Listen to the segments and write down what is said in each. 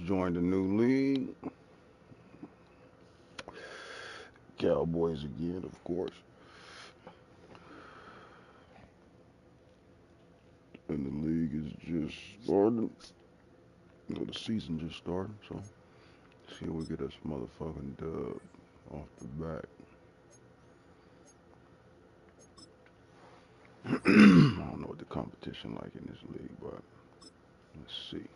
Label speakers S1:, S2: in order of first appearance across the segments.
S1: joined a new league. Cowboys again, of course. And the league is just starting. The season just started, so see if we get us motherfucking dub off the bat. I don't know what the competition like in this league, but let's see.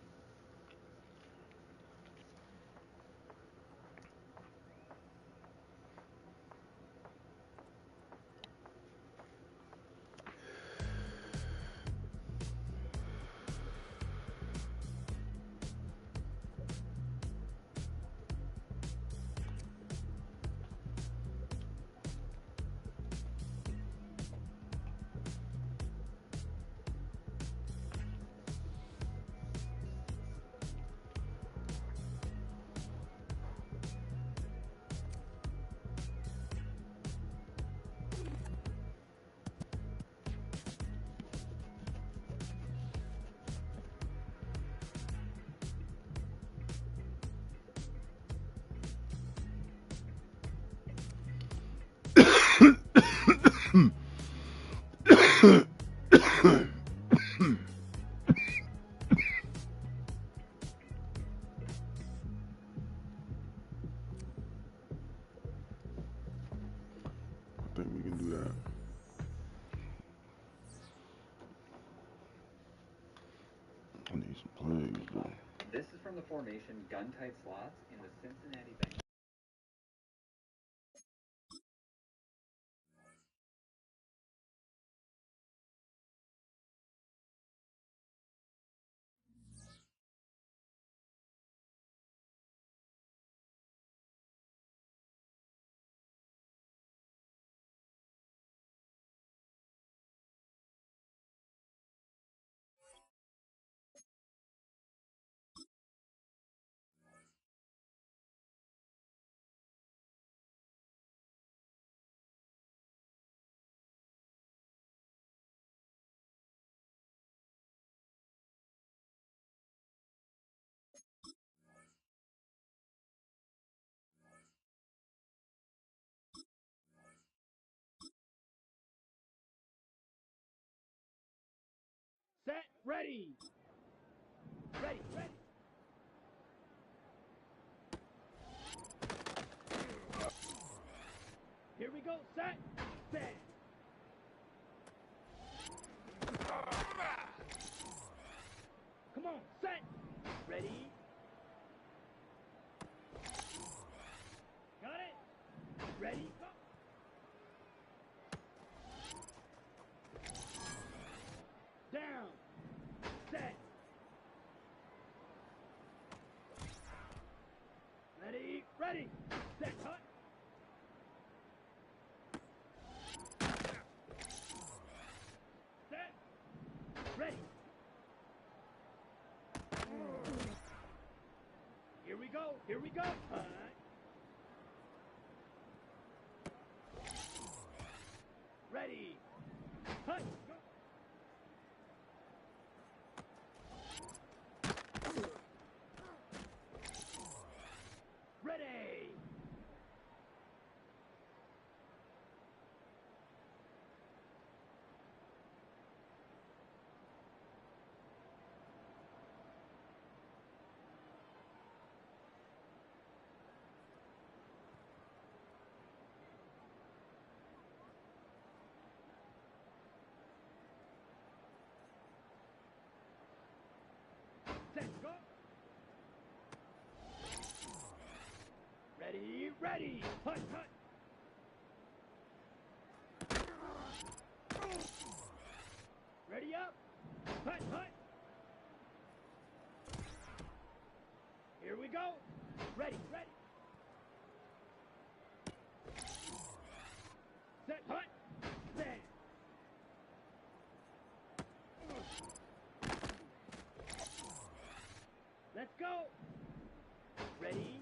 S1: I think we can do that. I need some plays, though.
S2: This is from the formation gun-tight slots in the Cincinnati Bengals.
S3: Set, ready. Ready, ready. Here we go, set, set. Come on, set, ready. Got it? Ready, go. Down, set. Ready, ready, set, cut. Set, ready. Here we go, here we go. Ready, cut, go. Ready. Set, go. Ready, ready. Hut, hut. Ready up. Hut, hut. Here we go. Ready, ready. Set, hut. Set. Let's go. Ready.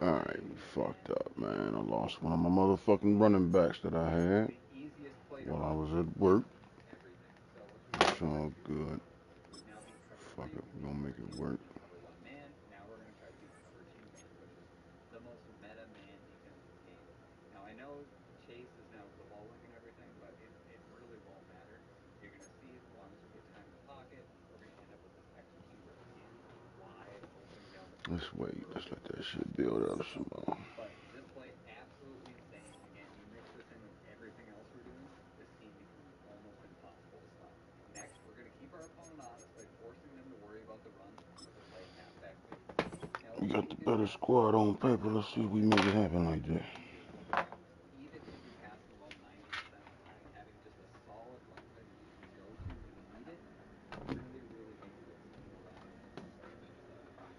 S1: Alright, we fucked up, man. I lost one of my motherfucking running backs that I had while I was at work. It's all good. Fuck it, we're gonna make it work.
S2: Now we're going to try to do cover 2 man, which is the most meta man defense in the game. Now I know Chase is now globalic and everything, but it really won't matter. You're going to see as long as we get time in the pocket, we're going to end up with this executor again, wide open down the field.
S1: Let's wait. Let's let that shit build up some more.
S2: But this play, absolutely insane. Again, you mix this in with everything else we're doing, this team becomes almost impossible to stop. Next, we're going to keep our opponent honest by forcing them to worry about the run with the play halfback fade. Now,
S1: We got the better squad on paper. Let's see if we make it happen like that.
S2: even if you're passing the ball 90% of the time, having just a solid run play that you can go to when you need it really, really makes this team a lot more fun.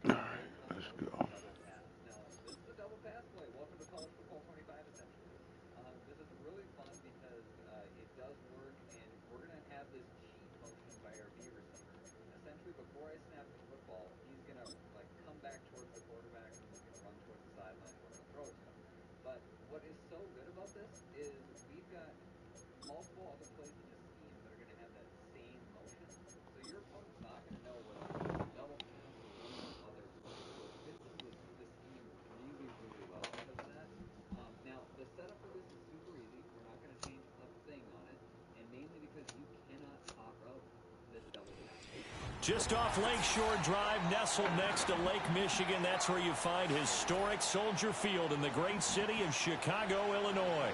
S1: Alright, let's go.
S2: Now, this is a double pass play. Welcome to College Football 25, essentially. This is really fun because it does work, and we're going to have this cheat motion by our B receiver. Essentially, before I snap the football, he's going to come back towards the quarterback, and he's going to run towards the sideline. We're going to throw it to him. But what is so good about this is we've got multiple other plays in this scheme that are going to have that same motion. So your opponent's not going to know whether it's double pass or one of those other plays. So it fits in the scheme really, really well because of that. Now, the setup for this is super easy. We're not going to change a thing on it, and mainly because you cannot hot route this double pass.
S4: Just off Lakeshore Drive, nestled next to Lake Michigan. That's where you find historic Soldier Field in the great city of Chicago, Illinois.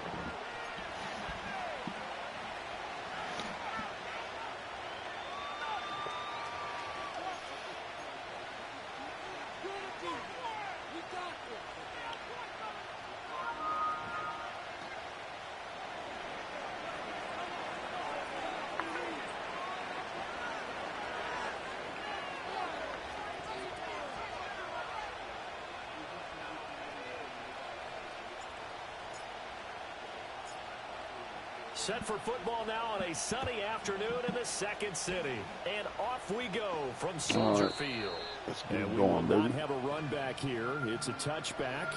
S4: Set for football now on a sunny afternoon in the second city. And off we go from Soldier Field.
S1: Let's get
S4: and we
S1: going,
S4: will
S1: baby.
S4: not have a run back here. It's a touchback,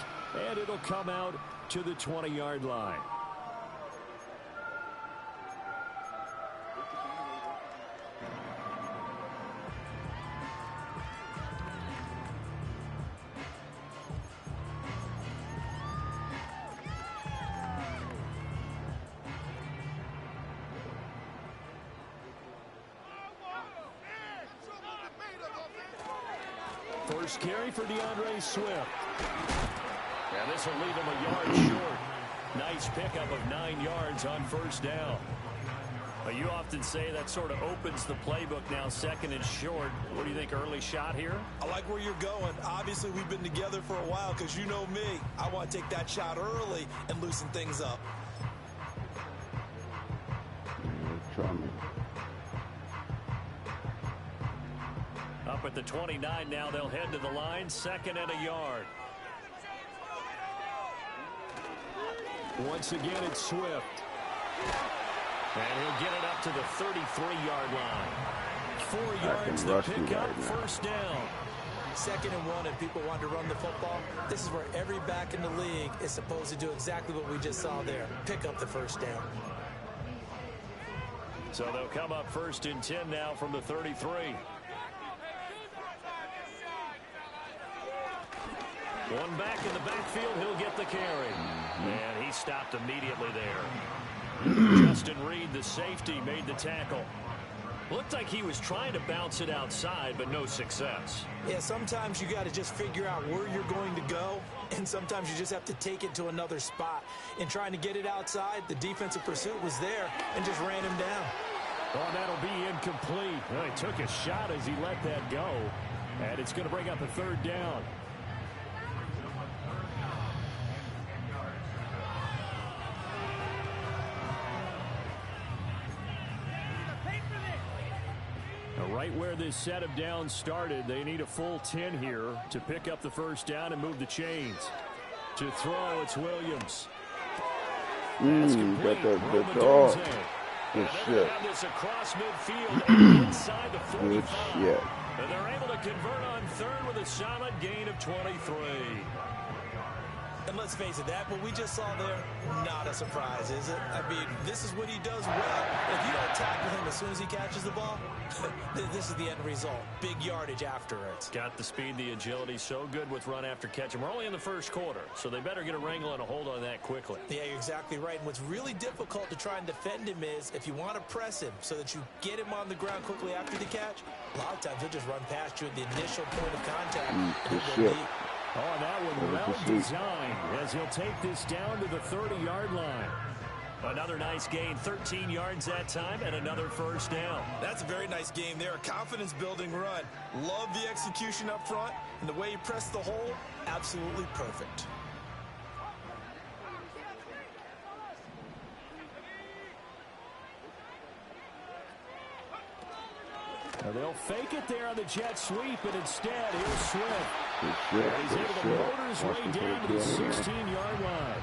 S4: and it'll come out to the 20-yard line. First carry for DeAndre Swift. And this will leave him a yard short. Nice pickup of 9 yards on first down. Well, you often say that sort of opens the playbook now, second and short. What do you think, early shot here?
S5: I like where you're going. Obviously, we've been together for a while because you know me. I want to take that shot early and loosen things up.
S1: Try me.
S4: Up at the 29 now, they'll head to the line, second and a yard. Once again, it's Swift. And he'll get it up to the 33-yard line. 4 yards to pick up, first down.
S5: 2nd and 1, and people want to run the football. This is where every back in the league is supposed to do exactly what we just saw there. Pick up the first down.
S4: So they'll come up 1st and 10 now from the 33. One back in the backfield, he'll get the carry. And he stopped immediately there. Justin Reed, the safety, made the tackle. Looked like he was trying to bounce it outside, but no success.
S5: Yeah, sometimes you got to just figure out where you're going to go, and sometimes you just have to take it to another spot. In trying to get it outside, the defensive pursuit was there and just ran him down.
S4: Oh, that'll be incomplete. Well, he took a shot as he let that go, and it's going to bring up a 3rd down. Right where this set of downs started, they need a full 10 here to pick up the first down and move the chains. To throw, it's Williams. That's complete.
S1: Got that dog. Good shit.
S4: Have this across midfield and inside the 45.
S1: Good shit.
S4: And they're able to convert on 3rd with a solid gain of 23.
S5: And let's face it, that what we just saw there, not a surprise, is it? I mean, this is what he does well. If you don't tackle him as soon as he catches the ball, this is the end result. Big yardage after it.
S4: Got the speed, the agility, so good with run after catch. And we're only in the 1st quarter, so they better get a wrangle and a hold on that quickly.
S5: Yeah, you're exactly right. And what's really difficult to try and defend him is if you want to press him so that you get him on the ground quickly after the catch, a lot of times he'll just run past you at the initial point of contact.
S1: Good shit.
S4: Oh, that one well designed as he'll take this down to the 30-yard line. Another nice gain, 13 yards that time, and another first down.
S5: That's a very nice game there, a confidence-building run. Love the execution up front, and the way he pressed the hole, absolutely perfect.
S4: Now they'll fake it there on the jet sweep, but instead, here's Swift. He's able to motor his way down to the 16-yard line.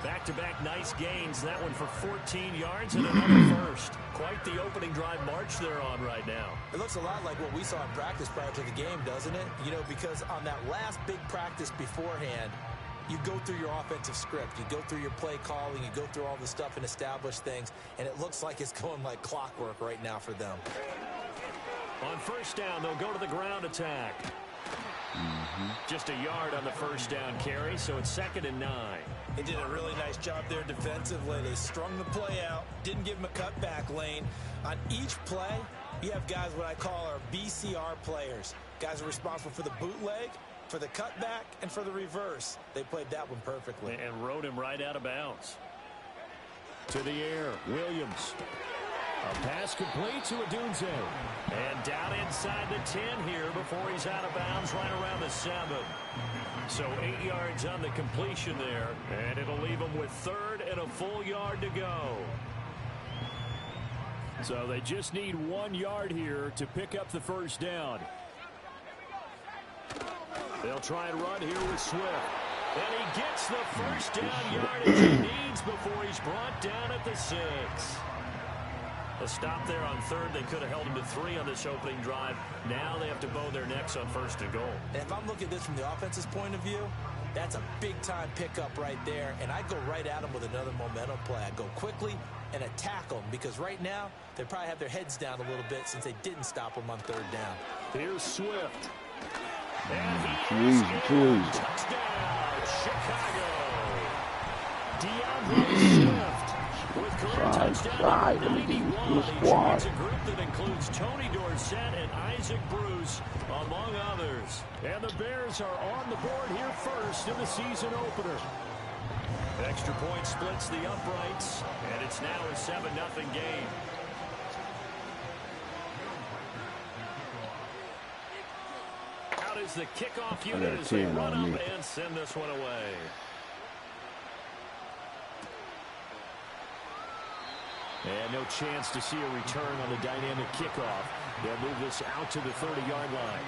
S4: Back-to-back nice gains. That one for 14 yards and another first. Quite the opening drive march they're on right now.
S5: It looks a lot like what we saw in practice prior to the game, doesn't it? You know, because on that last big practice beforehand, you go through your offensive script. You go through your play calling. You go through all the stuff and establish things. And it looks like it's going like clockwork right now for them.
S4: On first down, they'll go to the ground attack. Just a yard on the first down carry, so it's 2nd and 9.
S5: They did a really nice job there defensively. They strung the play out, didn't give them a cutback lane. On each play, you have guys what I call our BCR players. Guys are responsible for the bootleg, for the cutback, and for the reverse. They played that one perfectly.
S4: And rode him right out of bounds. To the air, Williams. A pass complete to Adunze. And down inside the 10 here before he's out of bounds right around the 7. So 8 yards on the completion there. And it'll leave him with 3rd and a full yard to go. So they just need 1 yard here to pick up the first down. They'll try and run here with Swift. And he gets the first down yardage he needs before he's brought down at the 6. A stop there on 3rd. They could have held him to 3 on this opening drive. Now they have to bow their necks on 1st and goal.
S5: And if I'm looking at this from the offense's point of view, that's a big-time pickup right there. And I'd go right at him with another momentum play. I'd go quickly and attack them because right now they probably have their heads down a little bit since they didn't stop him on 3rd down.
S4: Here's Swift. And he is in. Touchdown, Chicago. DeAndre Swift. With career touchdown number 91, he joins a group that includes Tony Dorsett and Isaac Bruce, among others. And the Bears are on the board here first in the season opener. Extra point splits the uprights, and it's now a 7-0 game. as the kickoff
S1: I
S4: unit
S1: got
S4: as they
S1: 10
S4: run
S1: on
S4: up
S1: me.
S4: and send this one away. And no chance to see a return on the dynamic kickoff. They'll move this out to the 30-yard line.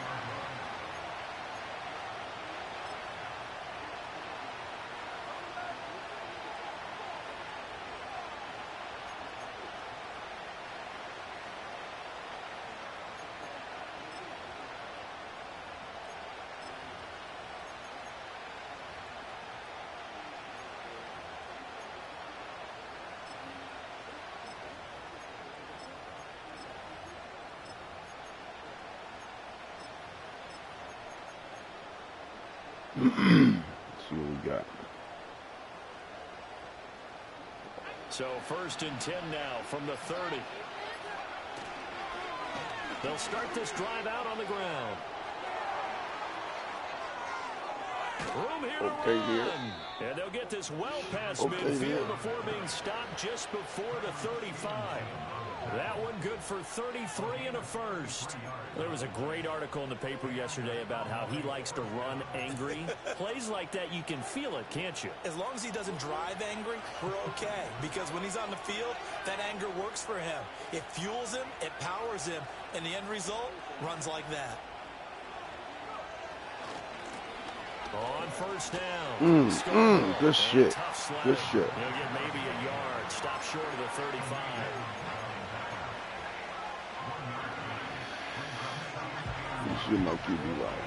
S1: Let's see what we got.
S4: So 1st and 10 now from the 30. They'll start this drive out on the ground. Room here to run. And they'll get this well past midfield before being stopped just before the 35. That one good for 33 and a first. There was a great article in the paper yesterday about how he likes to run angry. Plays like that, you can feel it, can't you?
S5: As long as he doesn't drive angry, we're okay. Because when he's on the field, that anger works for him. It fuels him, it powers him, and the end result runs like that.
S4: On 1st down.
S1: Good shit. Good shit.
S4: He'll get maybe a yard. Stop short of the 35.
S1: You should know QB right.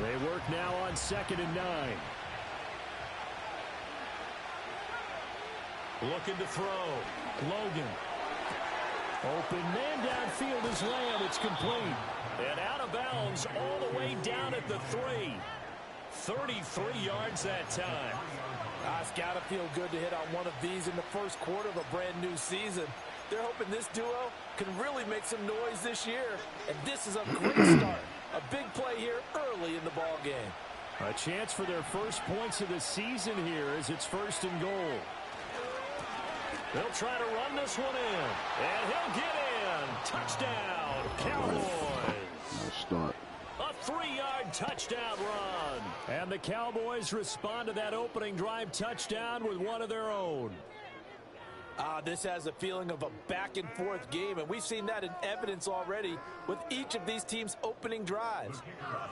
S4: They work now on 2nd and 9. Looking to throw. Logan. Open man downfield is Lamb. It's complete. And out of bounds all the way down at the 3. 33 yards that time.
S6: It's got to feel good to hit on one of these in the first quarter of a brand new season. They're hoping this duo can really make some noise this year. And this is a great start. A big play here early in the ball game.
S4: A chance for their first points of the season here as it's 1st and goal. They'll try to run this one in. And he'll get in. Touchdown, Cowboys.
S1: Nice start.
S4: A 3-yard touchdown run. And the Cowboys respond to that opening drive touchdown with one of their own.
S6: This has a feeling of a back-and-forth game, and we've seen that in evidence already with each of these teams' opening drives.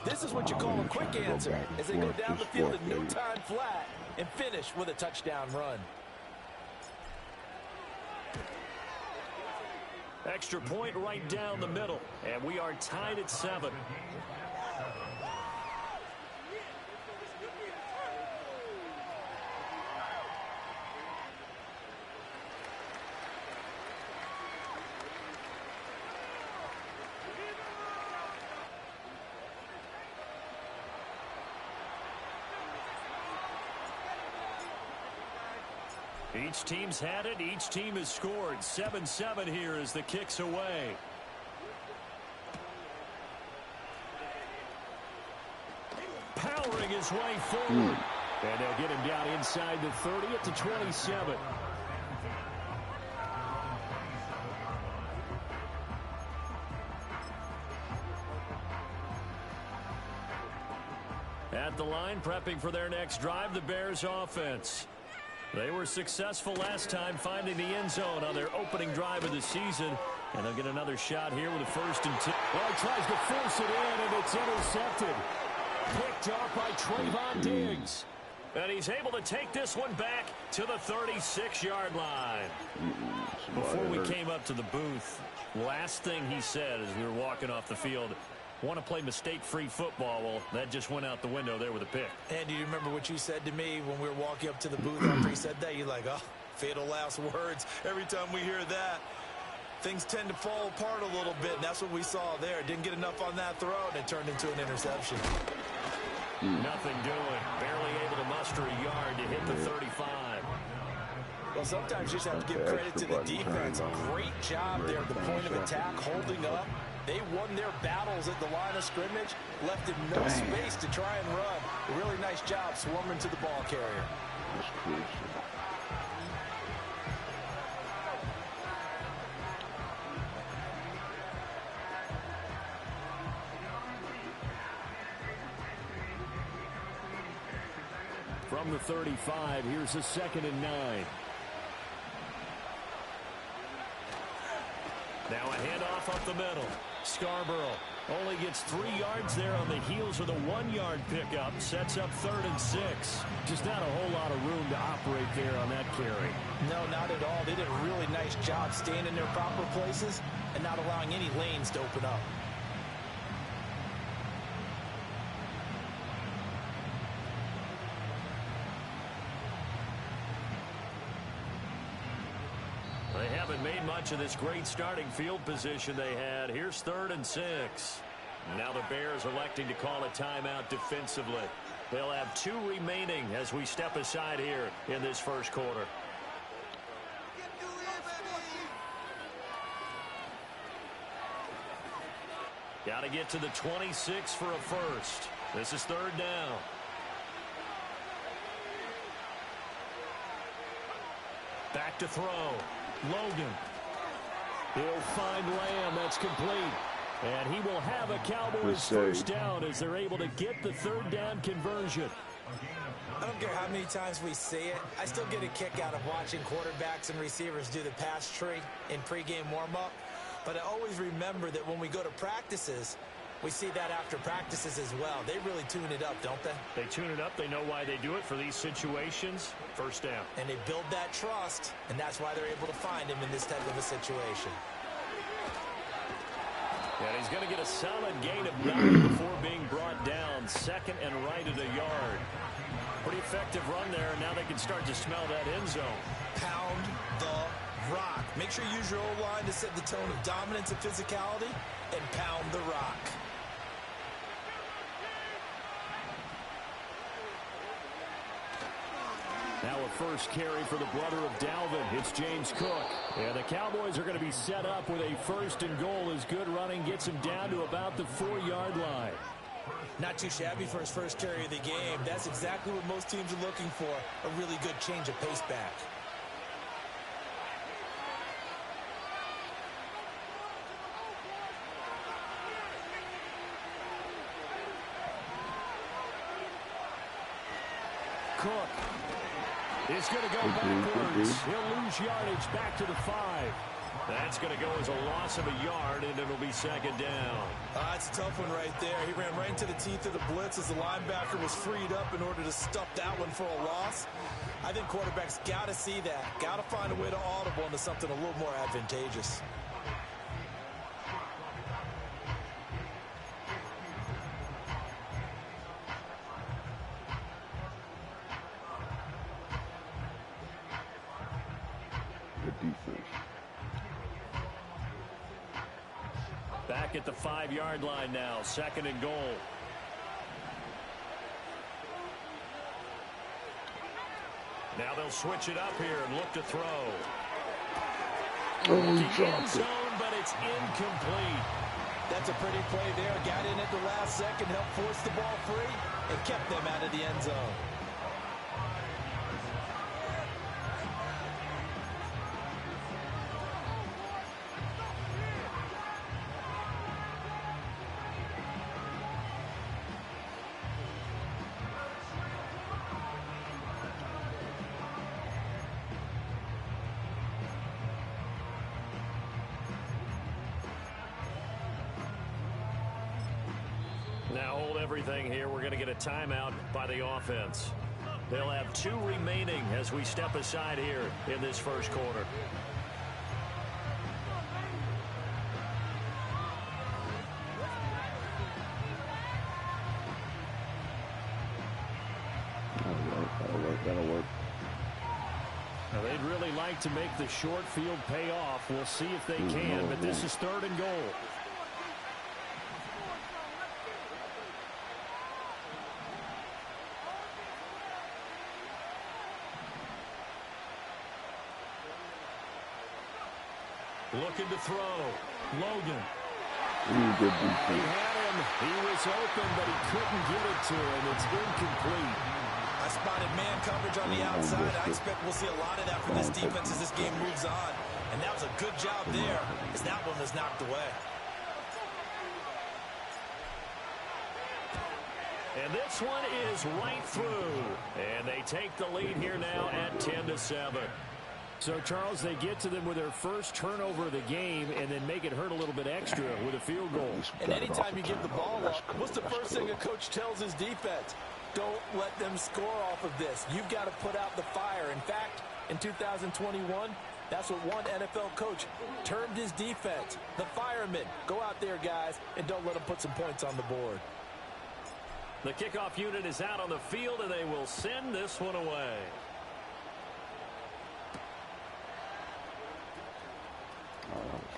S6: This is what you call a quick answer as they go down the field in no time flat and finish with a touchdown run.
S4: Extra point right down the middle, and we are tied at 7. Each team's had it. Each team has scored. 7-7 here as the kick's away. Powering his way forward. And they'll get him down inside the 30 at the 27. At the line, prepping for their next drive, the Bears offense. They were successful last time finding the end zone on their opening drive of the season. And they'll get another shot here with a 1st and 2. Well, he tries to force it in, and it's intercepted. Picked off by Trayvon Diggs. And he's able to take this one back to the 36-yard line. Before we came up to the booth, last thing he said as we were walking off the field, want to play mistake-free football. Well, that just went out the window there with a pick.
S5: And do you remember what you said to me when we were walking up to the booth after he said that? You're like, oh, fatal last words. Every time we hear that, things tend to fall apart a little bit, and that's what we saw there. Didn't get enough on that throw, and it turned into an interception.
S4: Nothing doing. Barely able to muster a yard to hit the 35.
S6: Well, sometimes you just have to give credit to the defense. Great job there at the point of attack, holding up. They won their battles at the line of scrimmage, left him no space to try and run. A really nice job swarming to the ball carrier.
S1: That's crazy.
S4: from the 35. Here's a 2nd and 9. Now a handoff up the middle. Scarborough only gets 3 yards there on the heels of the 1-yard pickup. Sets up 3rd and 6. Just not a whole lot of room to operate there on that carry.
S5: No, not at all. They did a really nice job staying in their proper places and not allowing any lanes to open up.
S4: They haven't made much of this great starting field position they had. Here's 3rd and 6. Now the Bears electing to call a timeout defensively. They'll have 2 remaining as we step aside here in this first quarter. Got to get to the 26 for a first. This is 3rd down. Back to throw. Logan. He'll find Lamb. That's complete. And he will have a Cowboys first down as they're able to get the 3rd down conversion.
S5: I don't care how many times we see it. I still get a kick out of watching quarterbacks and receivers do the pass tree in pregame warm-up. But I always remember that when we go to practices, we see that after practices as well. They really tune it up, don't they?
S4: They tune it up. They know why they do it for these situations. First down.
S5: And they build that trust, and that's why they're able to find him in this type of a situation.
S4: And he's going to get a solid gain of 9 before being brought down. 2nd and right at a yard. Pretty effective run there. Now they can start to smell that end zone.
S5: Pound the rock. Make sure you use your O-line to set the tone of dominance and physicality, and pound the rock.
S4: Now a first carry for the brother of Dalvin. It's James Cook. And the Cowboys are going to be set up with a 1st and goal as good running gets him down to about the 4-yard line.
S5: Not too shabby for his first carry of the game. That's exactly what most teams are looking for, a really good change of pace back.
S4: Cook is going to go backwards. He'll lose yardage back to the 5. That's going to go as a loss of a yard, and it'll be 2nd down.
S5: That's a tough one right there. He ran right into the teeth of the blitz as the linebacker was freed up in order to stuff that one for a loss. I think quarterbacks got to see that. Got to find a way to audible into something a little more advantageous.
S1: Defense.
S4: Back at the 5-yard line now. 2nd and goal. Now they'll switch it up here and look to throw.
S1: Oh,
S4: the end zone, but it's incomplete.
S5: That's a pretty play there. Got in at the last second, helped force the ball free, and kept them out of the end zone.
S4: Now hold everything here. We're going to get a timeout by the offense. They'll have 2 remaining as we step aside here in this first quarter.
S1: That'll work.
S4: Now they'd really like to make the short field pay off. We'll see if they can, but this is 3rd and goal. Looking to throw. Logan.
S1: Good
S4: He
S1: defense.
S4: had him. He was open, but he couldn't get it to him. It's incomplete.
S5: I spotted man coverage on the outside. I expect we'll see a lot of that from this defense as this game moves on. And that was a good job there as that one was knocked away.
S4: And this one is right through. And they take the lead here now at 10-7. So, Charles, they get to them with their first turnover of the game and then make it hurt a little bit extra with a field goal.
S5: And anytime you give the ball up, what's the first thing a coach tells his defense? Don't let them score off of this. You've got to put out the fire. In fact, in 2021, that's what one NFL coach termed his defense. The firemen. Go out there, guys, and don't let them put some points on the board.
S4: The kickoff unit is out on the field, and they will send this one away.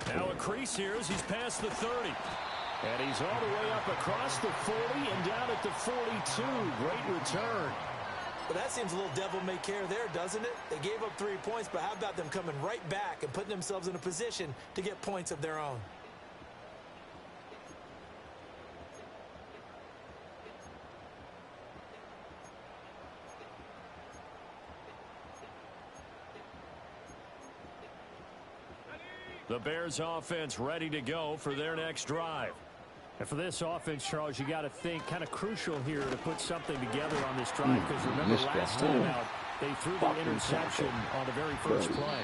S4: Now a crease here as he's past the 30. And he's all the way up across the 40 and down at the 42. Great return.
S5: Well, that seems a little devil-may-care there, doesn't it? They gave up 3 points, but how about them coming right back and putting themselves in a position to get points of their own?
S4: The Bears offense ready to go for their next drive.
S7: And for this offense, Charles, you got to think kind of crucial here to put something together on this drive, because remember last time out, they threw the interception on the very first play.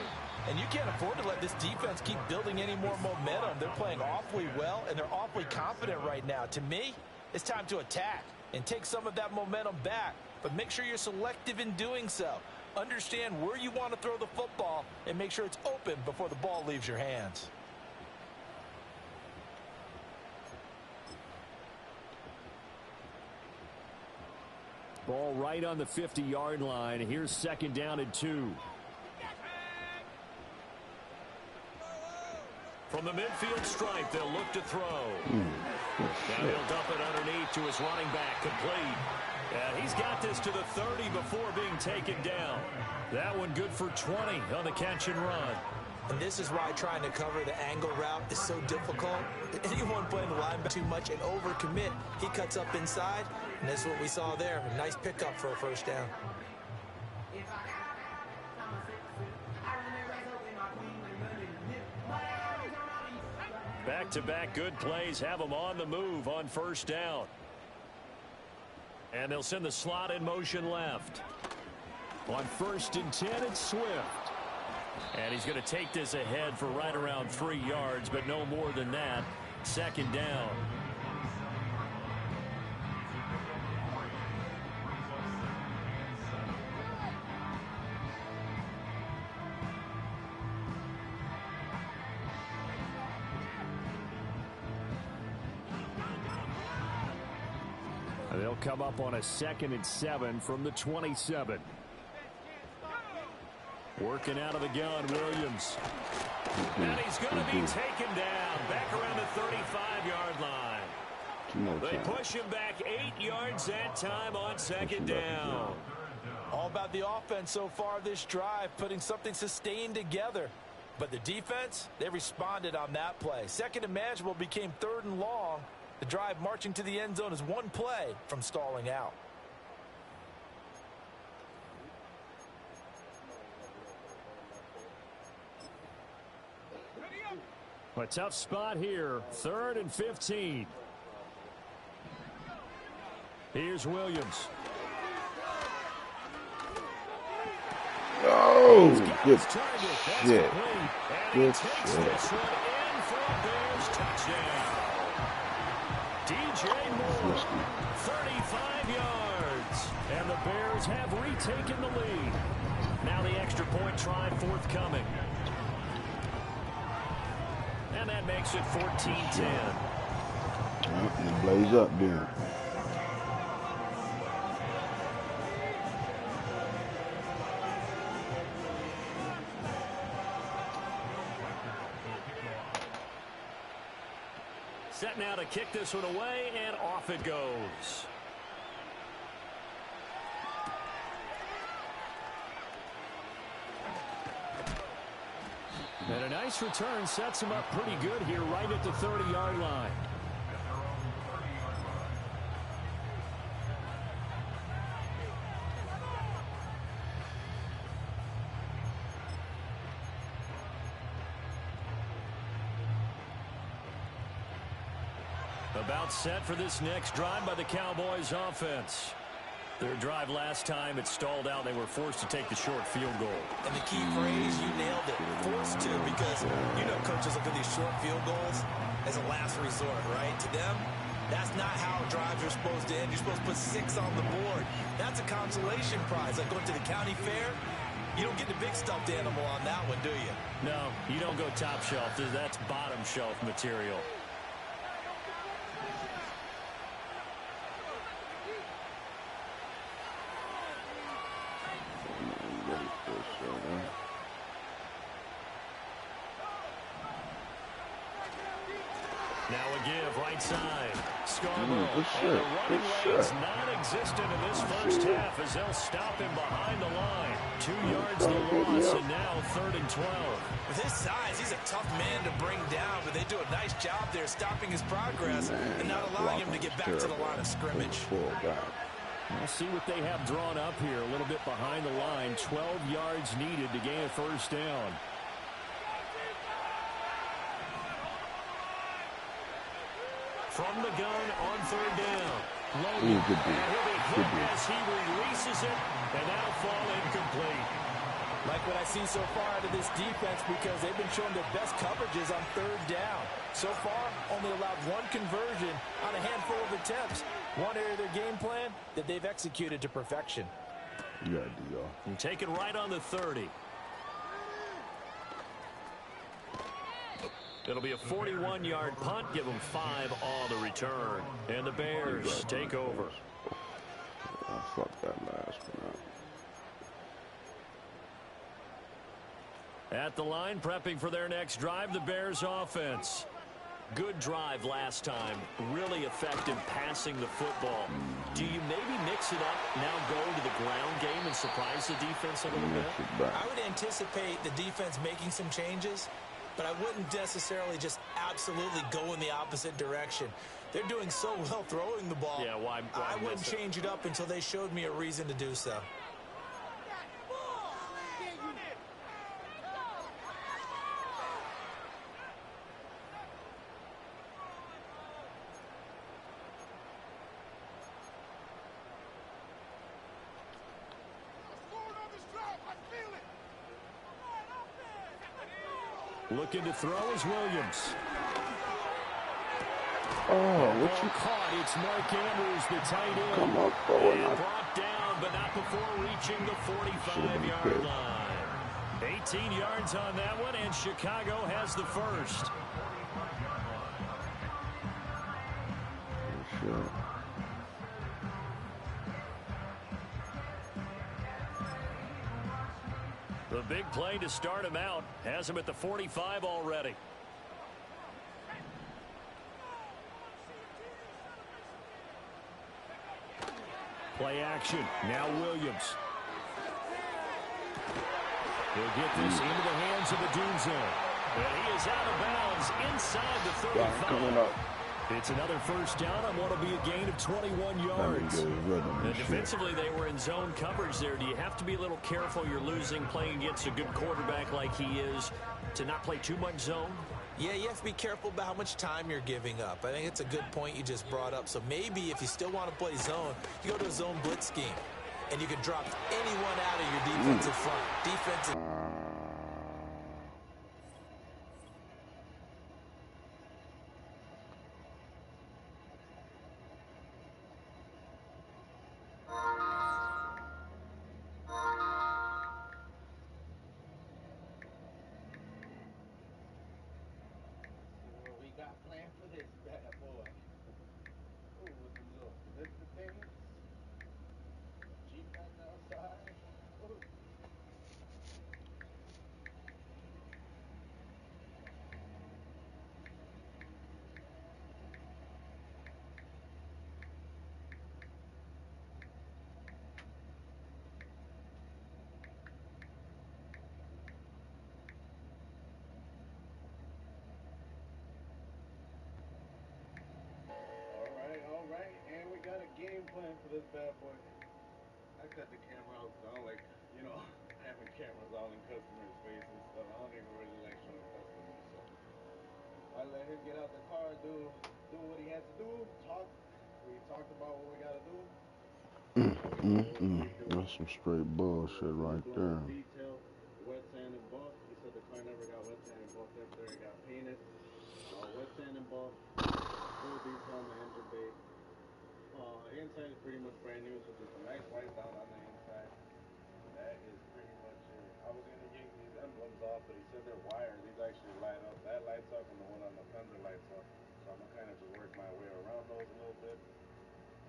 S5: And you can't afford to let this defense keep building any more momentum. They're playing awfully well, and they're awfully confident right now. To me, it's time to attack and take some of that momentum back, but make sure you're selective in doing so. Understand where you want to throw the football and make sure it's open before the ball leaves your hands.
S4: Ball right on the 50-yard line. Here's 2nd down and 2. From the midfield stripe, they'll look to throw. Now he'll dump it underneath to his running back, complete. And he's got this to the 30 before being taken down. That one good for 20 on the catch and run.
S5: And this is why trying to cover the angle route is so difficult. Anyone playing the linebacker too much and overcommit, he cuts up inside, and that's what we saw there. A nice pickup for a first down.
S4: Back-to-back good plays have them on the move on first down. And they'll send the slot in motion left. On 1st and 10, it's Swift. And he's going to take this ahead for right around 3 yards, but no more than that. 2nd down. They'll come up on a 2nd and 7 from the 27. Working out of the gun, Williams. And he's going to be taken down back around the 35-yard line. They push him back 8 yards that time on 2nd down.
S5: All about the offense so far this drive, putting something sustained together. But the defense, they responded on that play. 2nd and manageable became 3rd and long. The drive marching to the end zone is one play from stalling out.
S4: A tough spot here. 3rd and 15. Here's Williams.
S1: Oh, good shit. Good shit.
S4: DJ Moore, 35 yards. And the Bears have retaken the lead. Now the extra point try forthcoming. And that makes it 14-10.
S1: And blaze up there.
S4: Set now to kick this one away, and off it goes. And a nice return sets him up pretty good here right at the 30-yard line.
S7: About set for this next drive by the Cowboys offense. Their drive last time, it stalled out. They were forced to take the short field goal.
S5: And the key phrase, you nailed it, forced to, because you know coaches look at these short field goals as a last resort, right? To them, that's not how drives are supposed to end. You're supposed to put 6 on the board. That's a consolation prize. Like going to the county fair, you don't get the big stuffed animal on that one, do you?
S7: No, you don't go top shelf. That's bottom shelf material. Now a give, right side. Scarborough. And the running lane's non-existent in this first half as they'll stop him behind the line. 2 yards the loss, and now 3rd and 12.
S5: With his size, he's a tough man to bring down, but they do a nice job there stopping his progress and not allowing him to get back to the line of scrimmage.
S7: We'll see what they have drawn up here. A little bit behind the line. 12 yards needed to gain a first down. From the gun on 3rd down. Logan. And he'll be hit as he releases it, and now fall incomplete.
S5: Like what I see so far out of this defense, because they've been showing their best coverages on 3rd down. So far, only allowed 1 conversion on a handful of attempts. One area of their game plan that they've executed to perfection.
S1: Yeah, D.O.
S7: And take it right on the 30. It'll be a 41-yard punt. Give them 5 on the return. And the Bears take over.
S1: Fuck that last one up.
S7: At the line, prepping for their next drive, the Bears offense. Good drive last time. Really effective passing the football. Do you maybe mix it up, now go to the ground game and surprise the defense a little bit?
S5: I would anticipate the defense making some changes, but I wouldn't necessarily just absolutely go in the opposite direction. They're doing so well throwing the ball.
S7: Yeah, why
S5: I wouldn't change it up until they showed me a reason to do so.
S7: Looking to throw is Williams.
S1: Oh, what you
S7: caught? It's Mark Andrews, the tight end.
S1: come up, bro?
S7: And brought down, but not before reaching the 45-yard line. 18 yards on that one, and Chicago has the first.
S1: Sure.
S7: The big play to start him out has him at the 45 already. Play action. Now Williams. He'll get this into the hands of Adunze. And he is out of bounds inside the 35.
S1: Coming up.
S7: It's another first down on what will be a gain of 21 yards. And defensively, they were in zone coverage there. Do you have to be a little careful? You're losing, playing against a good quarterback like he is, to not play too much zone?
S5: Yeah, you have to be careful about how much time you're giving up. I think it's a good point you just brought up. So maybe if you still want to play zone, you go to a zone blitz scheme, and you can drop anyone out of your defensive front. Defensive.
S8: Game plan for this bad boy. I cut the camera out because I don't like, having cameras all in customers' faces. So I don't even really like showing customers. So I let him get out the car, dude. do what he had to do. We talked about what we gotta do.
S1: That's some straight bullshit right there.
S8: Detail, wet sand and buff. He said the car never got wet sand and buff after it got painted. Wet sand and buff. Full detail on the engine bay. Inside is pretty much brand new, so just a nice wipe down on the inside. That is pretty much it. I was gonna yank these emblems off, but he said they're wire. These actually light up. That lights up, and the one on the fender lights up. So I'm gonna kind of just work my way around those a little bit,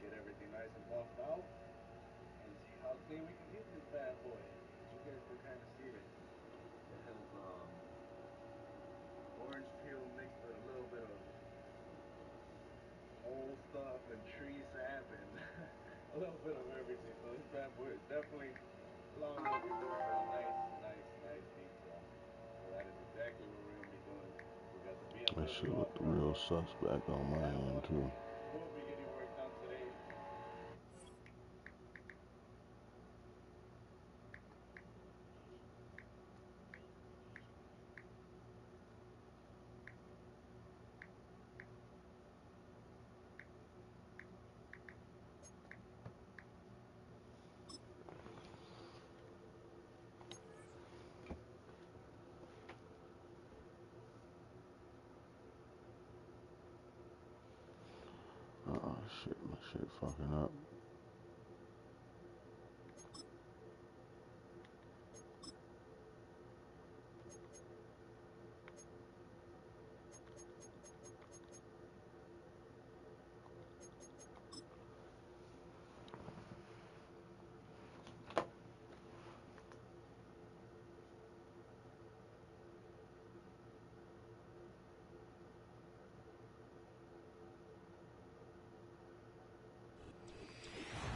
S8: get everything nice and buffed out, and see how clean we can get this bad boy. You guys can kind of see it. It has orange peel mixed with a little bit of old stuff and tree sap and a little bit of everything. So this bad boy is definitely long overdue for a nice detail. So that is exactly what we're gonna be doing. We got the BMW.
S1: That shit looked real suspect on my end too.
S8: We'll be getting work done today.
S1: Oh shit, my shit fucking up.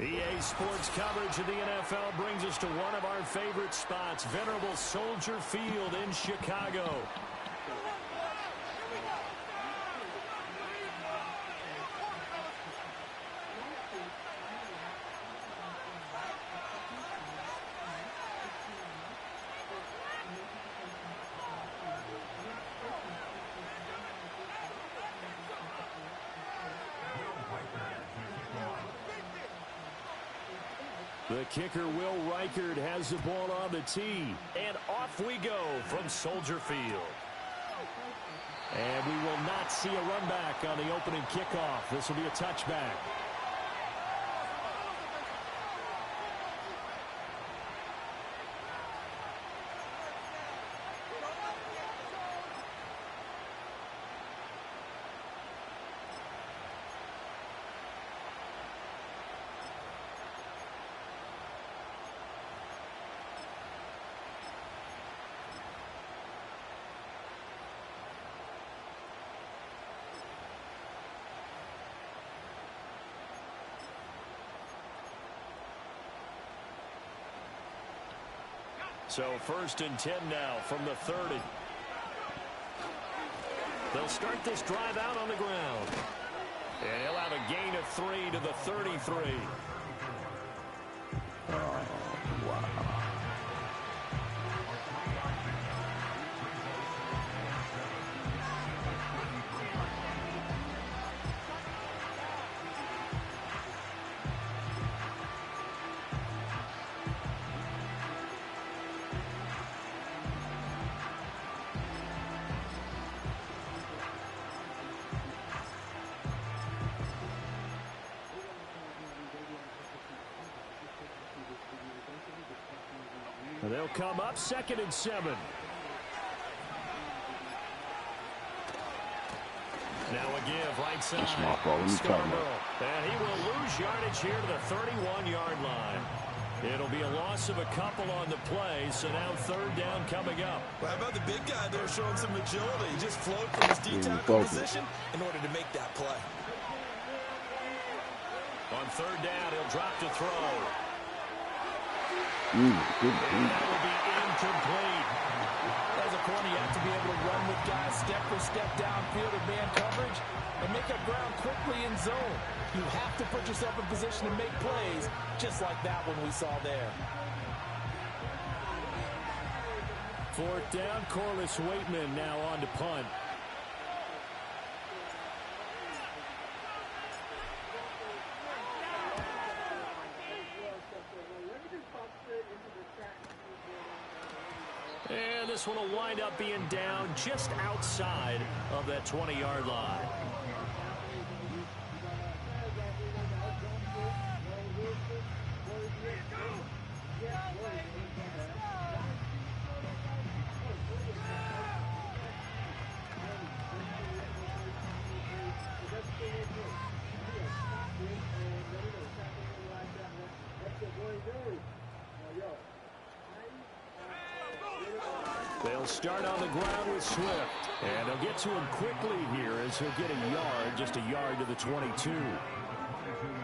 S4: EA Sports coverage of the NFL brings us to one of our favorite spots, venerable Soldier Field in Chicago. The kicker, Will Reichard, has the ball on the tee. And off we go from Soldier Field. And we will not see a run back on the opening kickoff. This will be a touchback. So 1st and 10 now from the 30. They'll start this drive out on the ground. And he'll have a gain of 3 to the 33.
S1: Oh, wow.
S4: They'll come up 2nd and 7. Now a give right side. Scarborough. And he will lose yardage here to the 31-yard line. It'll be a loss of a couple on the play, so now 3rd down coming up.
S5: Well, how about the big guy there showing some agility? He just flowed from his D-tackle position in order to make that play.
S4: On 3rd down, he'll drop to throw.
S1: Good.
S4: And that will be incomplete.
S6: As a corner, you have to be able to run with guys step for step downfield in man coverage and make up ground quickly in zone. You have to put yourself in position to make plays, just like that one we saw there.
S4: 4th down, Corliss Waitman now on to punt.
S7: And this one will wind up being down just outside of that 20-yard line. They'll start on the ground with Swift. And they'll get to him quickly here as he'll get a yard, just a yard to the 22.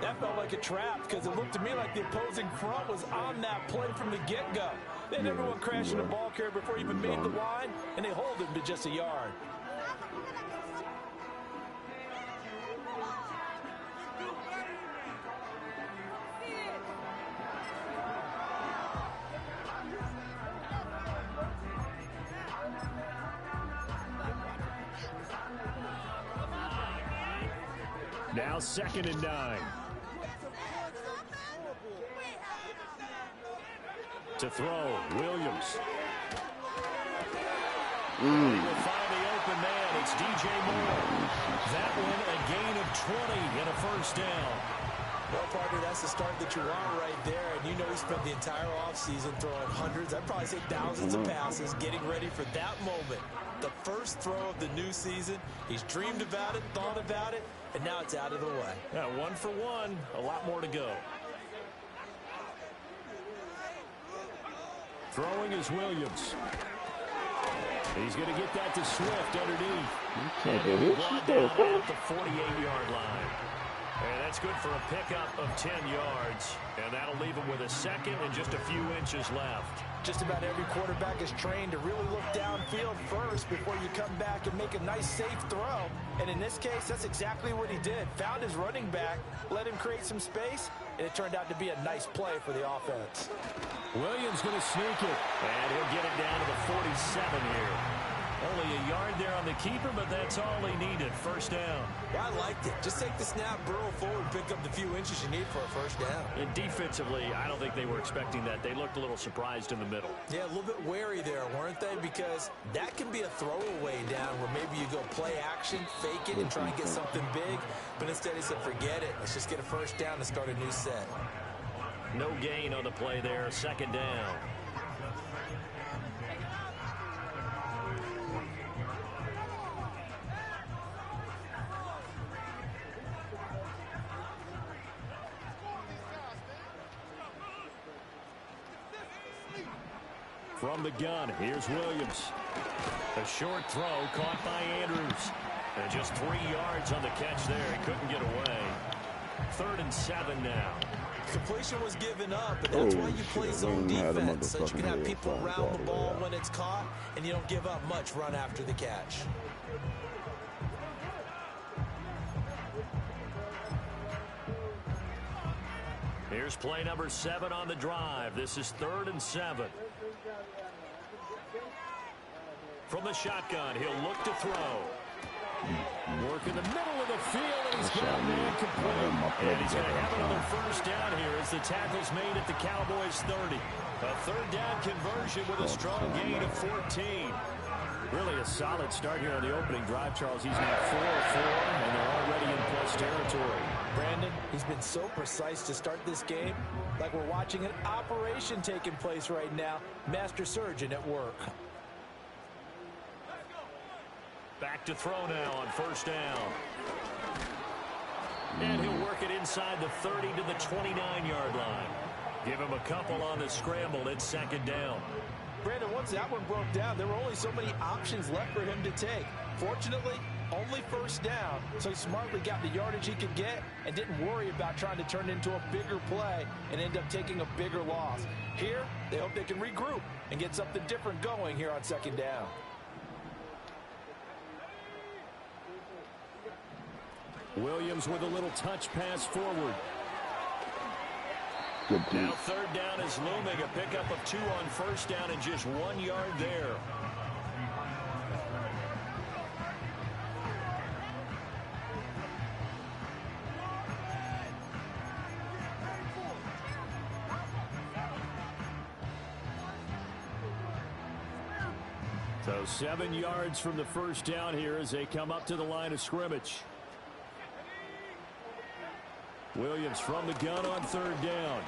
S6: That felt like a trap because it looked to me like the opposing front was on that play from the get-go. They had everyone crashing the ball carrier before he even made the line, and they hold him to just a yard.
S7: Now 2nd and 9. To throw, Williams. He will find the open man. It's DJ Moore. That one a gain of 20 and a first down.
S6: Well, partner, that's the start that you want right there. And you know he spent the entire offseason throwing hundreds, I'd probably say thousands of passes, getting ready for that moment. The first throw of the new season. He's dreamed about it, thought about it, and now it's out of the way.
S7: Yeah, 1 for 1. A lot more to go. Throwing is Williams. He's going to get that to Swift underneath. Brought down at the 48-yard line. And that's good for a pickup of 10 yards. And that'll leave him with a second and just a few inches left.
S6: Just about every quarterback is trained to really look downfield first before you come back and make a nice, safe throw. And in this case, that's exactly what he did. Found his running back, let him create some space, and it turned out to be a nice play for the offense.
S7: Williams going to sneak it, and he'll get it down to the 47 here. Only a yard there on the keeper, but that's all he needed. First down.
S6: I liked it. Just take the snap, burrow forward, pick up the few inches you need for a first down.
S7: And defensively, I don't think they were expecting that. They looked a little surprised in the middle.
S6: Yeah, a little bit wary there, weren't they? Because that can be a throwaway down where maybe you go play action, fake it, and try and get something big. But instead he said, forget it. Let's just get a first down and start a new set.
S7: No gain on the play there. 2nd down. From the gun, here's Williams. A short throw caught by Andrews. And just 3 yards on the catch there. He couldn't get away. 3rd and 7 now.
S6: Completion was given up, but that's why you play zone defense, so you can have people around the ball when it's caught, and you don't give up much run after the catch.
S7: Here's play number 7 on the drive. This is 3rd and 7. From the shotgun, he'll look to throw. Work in the middle of the field, and he's got a man complete. And he's going to have another first down here as the tackle's made at the Cowboys 30. A 3rd down conversion with a strong gain of 14. Really a solid start here on the opening drive, Charles. He's now 4 of 4, and they're already in plus territory.
S6: Brandon, he's been so precise to start this game, like we're watching an operation taking place right now. Master surgeon at work.
S7: Back to throw now on 1st down. And he'll work it inside the 30 to the 29-yard line. Give him a couple on the scramble. It's 2nd down.
S6: Brandon, once that one broke down, there were only so many options left for him to take. Fortunately, only 1st down, so he smartly got the yardage he could get and didn't worry about trying to turn it into a bigger play and end up taking a bigger loss. Here, they hope they can regroup and get something different going here on 2nd down.
S7: Williams with a little touch pass forward.
S1: Good
S7: Now 3rd down is looming. A pickup of 2 on 1st down and just 1 yard there.
S4: So 7 yards from the first down here as they come up to the line of scrimmage. Williams from the gun on third down.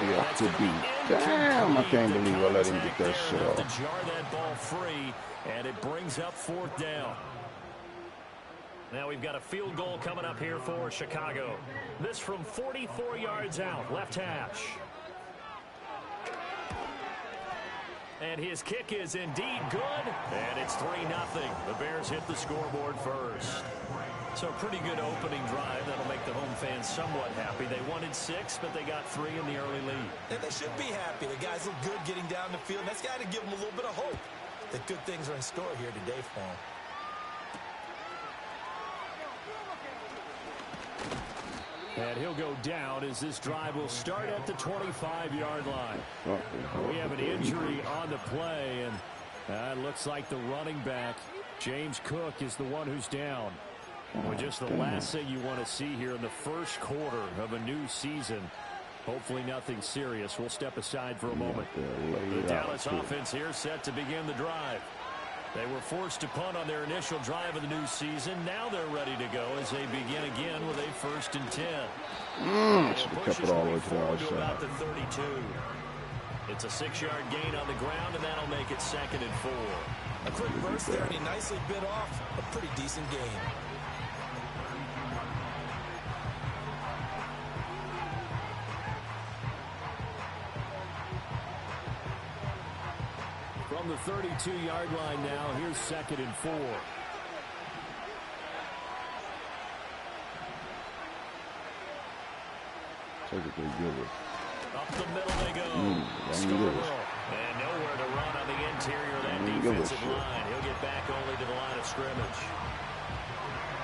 S1: Yeah, could be. Damn, I can't believe I let him get that shit off.
S4: To jar that ball free, and it brings up fourth down. Now we've got a field goal coming up here for Chicago. This from 44 yards out, left hash. And his kick is indeed good, and it's 3-0. The Bears hit the scoreboard first. So pretty good opening drive. That'll make the home fans somewhat happy. They wanted 6, but they got 3 in the early lead.
S5: And they should be happy. The guys look good getting down the field. That's got to give them a little bit of hope that good things are in store here today for them.
S4: And he'll go down as this drive will start at the 25-yard line. We have an injury on the play, and it looks like the running back, James Cook, is the one who's down. Well, just the last thing you want to see here in the first quarter of a new season. Hopefully nothing serious. We'll step aside for a moment. The Dallas offense here set to begin the drive. They were forced to punt on their initial drive of the new season. Now they're ready to go as they begin again with a 1st and 10.
S1: Should have kept it all the way to the outside.
S4: About the 32. It's a 6-yard gain on the ground, and that'll make it 2nd and 4.
S5: A quick burst there, and he nicely bit off a pretty decent gain.
S4: From the 32-yard line now, here's 2nd and 4.
S1: Take it, they give it.
S4: Up the middle they go. Scarborough. And nowhere to run on the interior of that defensive line. He'll get back only to the line of scrimmage.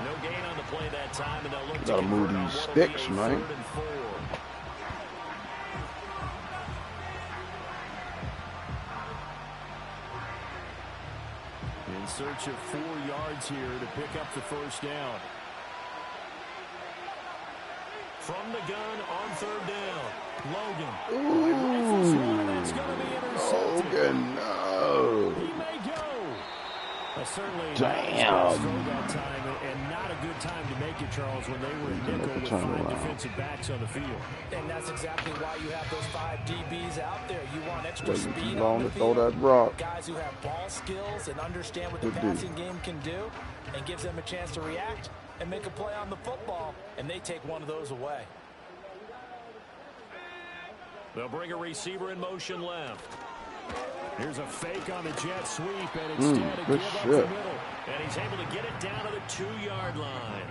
S4: No gain on the play that time, and they'll look
S1: to move these sticks, man.
S4: In search of 4 yards here to pick up the first down. From the gun on third down. Logan.
S1: Ooh.
S4: That's going to be intercepted.
S1: Logan, no.
S4: He may go. Certainly
S1: damn.
S4: That time, and not a good time to make it, Charles, when they were in nickel with 5 defensive backs on the field.
S5: And that's exactly why you have those 5 DBs out there. You want extra
S1: Waiting
S5: speed
S1: too long
S5: on the
S1: to throw
S5: field.
S1: that rock.
S5: Guys who have ball skills and understand what the passing game can do, and gives them a chance to react and make a play on the football, and they take one of those away.
S4: They'll bring a receiver in motion left. Here's a fake on the jet sweep, and instead of give up the middle. And he's able to get it down to the 2-yard line.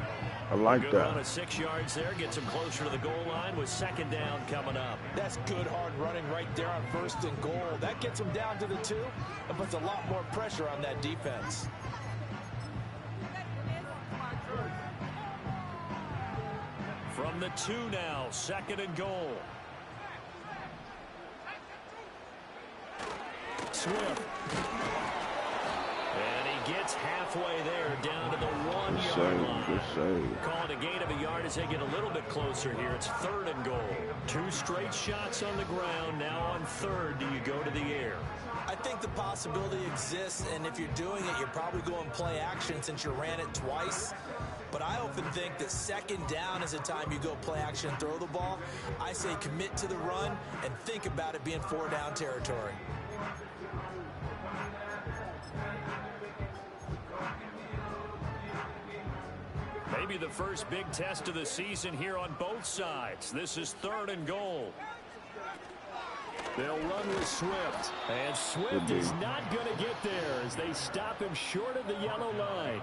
S1: I like
S4: good
S1: that.
S4: Run of 6 yards there, gets him closer to the goal line with 2nd down coming up.
S5: That's good hard running right there on 1st and goal. That gets him down to the 2 and puts a lot more pressure on that defense.
S4: From the 2 now, 2nd and goal. Swift. And he gets halfway there, down to the 1-yard line.
S1: Good save.
S4: Calling a gain of a yard as they get a little bit closer here. It's 3rd and goal. 2 straight shots on the ground. Now on 3rd, do you go to the air?
S5: I think the possibility exists, and if you're doing it, you're probably going play action since you ran it twice. But I often think that 2nd down is the time you go play action and throw the ball. I say commit to the run and think about it being 4-down territory.
S4: Maybe the first big test of the season here on both sides. This is 3rd and goal. They'll run with Swift. And Swift is not going to get there as they stop him short of the yellow line.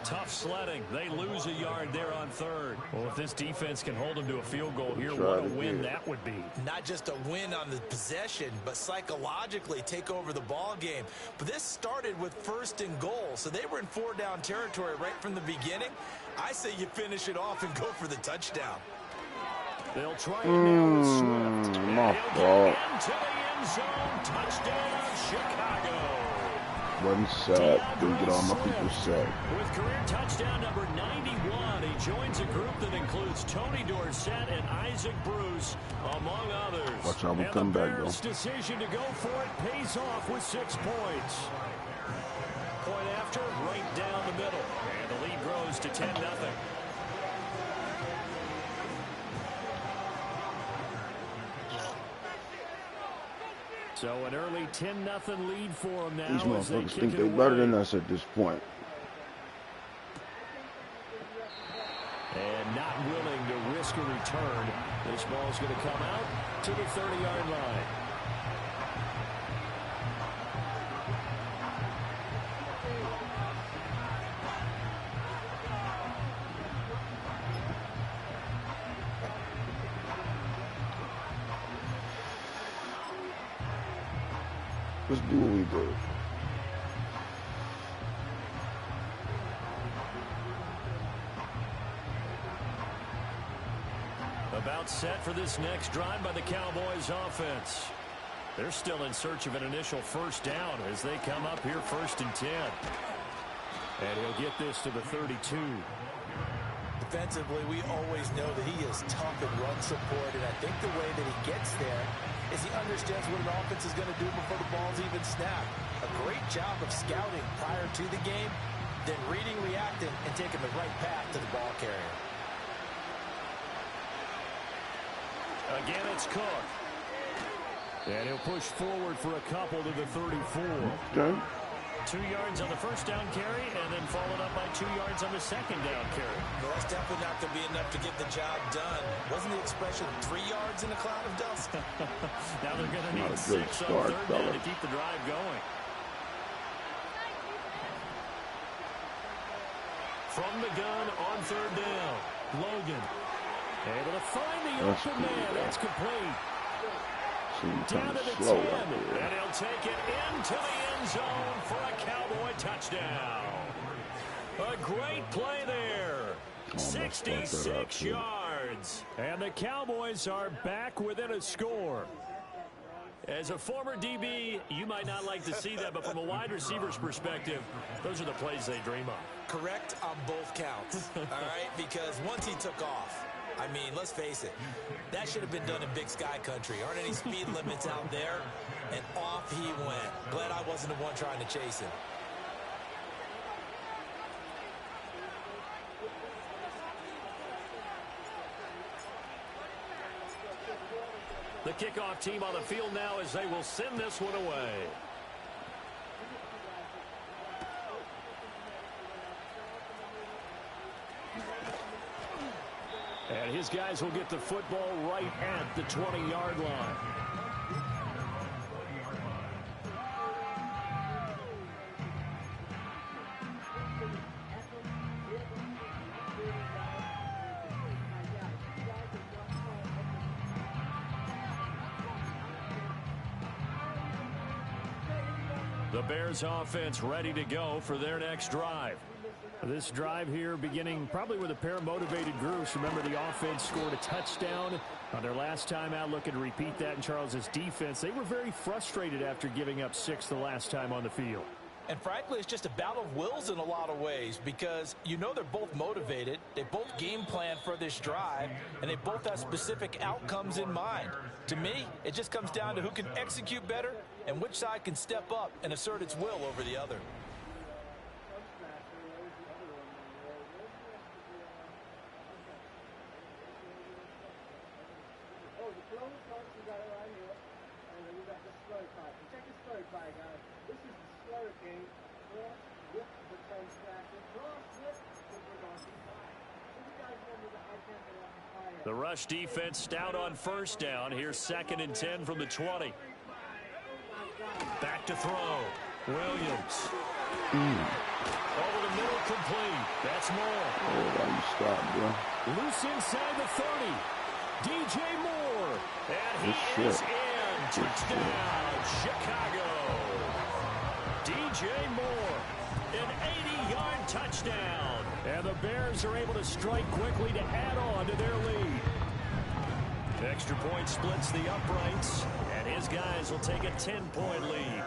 S4: Tough sledding. They lose a yard there on 3rd. Well, if this defense can hold them to a field goal here, what a win that would be.
S5: Not just a win on the possession, but psychologically take over the ball game. But this started with 1st and goal, so they were in 4-down territory right from the beginning. I say you finish it off and go for the touchdown.
S4: They'll try it now with Swift.
S1: My fault.
S4: Into the end zone. Touchdown, Chicago.
S1: Wasn't sacked. Didn't get all my people sacked.
S7: With career touchdown number 91, he joins a group that includes Tony Dorsett and Isaac Bruce, among others.
S1: Watch out, we
S7: and
S1: come
S7: the
S1: back,
S7: Bears'
S1: though.
S7: decision to go for it pays off with 6 points. Point after, right down the middle. And the lead grows to 10-0. So an early 10-0 lead for them now.
S1: These
S7: as they
S1: motherfuckers
S7: kick
S1: think
S7: it
S1: they
S7: away.
S1: better than us at this point.
S7: And not willing to risk a return. This ball's going to come out to the 30-yard line.
S1: Let's do what we do.
S7: About set for this next drive by the Cowboys offense. They're still in search of an initial first down as they come up here 1st and 10. And he'll get this to the 32.
S5: Defensively, we always know that he is tough in run support, and I think the way that he gets there is he understands what an offense is going to do before the ball's even snapped. A great job of scouting prior to the game, then reading, reacting, and taking the right path to the ball carrier.
S7: Again, it's Cook. And he'll push forward for a couple to the 34.
S1: Okay.
S7: 2 yards on the first down carry, and then followed up by 2 yards on the second down carry.
S5: Well, that's definitely not going to be enough to get the job done. Wasn't the expression 3 yards in a cloud of dust?
S7: Now they're going to
S1: Not
S7: need
S1: a good
S7: 6
S1: start,
S7: on 3rd down
S1: fella.
S7: to keep the drive going. From the gun on 3rd down, Logan able to find the open man. That's complete.
S1: Seems
S7: Down
S1: kind
S7: to
S1: of
S7: the
S1: slow
S7: 10,
S1: out there.
S7: and he'll take it into the end zone for a Cowboy touchdown. A great play there.
S1: Almost fucked that up,
S7: 66
S1: too.
S7: yards. And the Cowboys are back within a score. As a former DB, you might not like to see that, but from a wide receiver's perspective, those are the plays they dream of.
S5: Correct on both counts, all right? Because once he took off, I mean, let's face it, that should have been done in Big Sky country. Aren't any speed limits out there? And off he went. Glad I wasn't the one trying to chase him.
S7: The kickoff team on the field now as they will send this one away. And his guys will get the football right at the 20-yard line. The Bears offense ready to go for their next drive. This drive here beginning probably with a pair of motivated groups. Remember, the offense scored a touchdown on their last time out. Looking to repeat that in Charles's defense. They were very frustrated after giving up 6 the last time on the field.
S5: And frankly, it's just a battle of wills in a lot of ways because you know they're both motivated. They both game plan for this drive, and they both have specific outcomes in mind. To me, it just comes down to who can execute better and which side can step up and assert its will over the other.
S7: The rush defense stout on first down. Here's 2nd and 10 from the 20. Back to throw. Williams. Over the middle, complete. That's Moore.
S1: Oh, why you stop, bro?
S7: Loose inside the 30. DJ Moore. And he
S1: Good
S7: is
S1: shit.
S7: in. Touchdown, Chicago. DJ Moore. An 80-yard touchdown. And the Bears are able to strike quickly to add on to their lead. Extra point splits the uprights, and his guys will take a 10-point lead.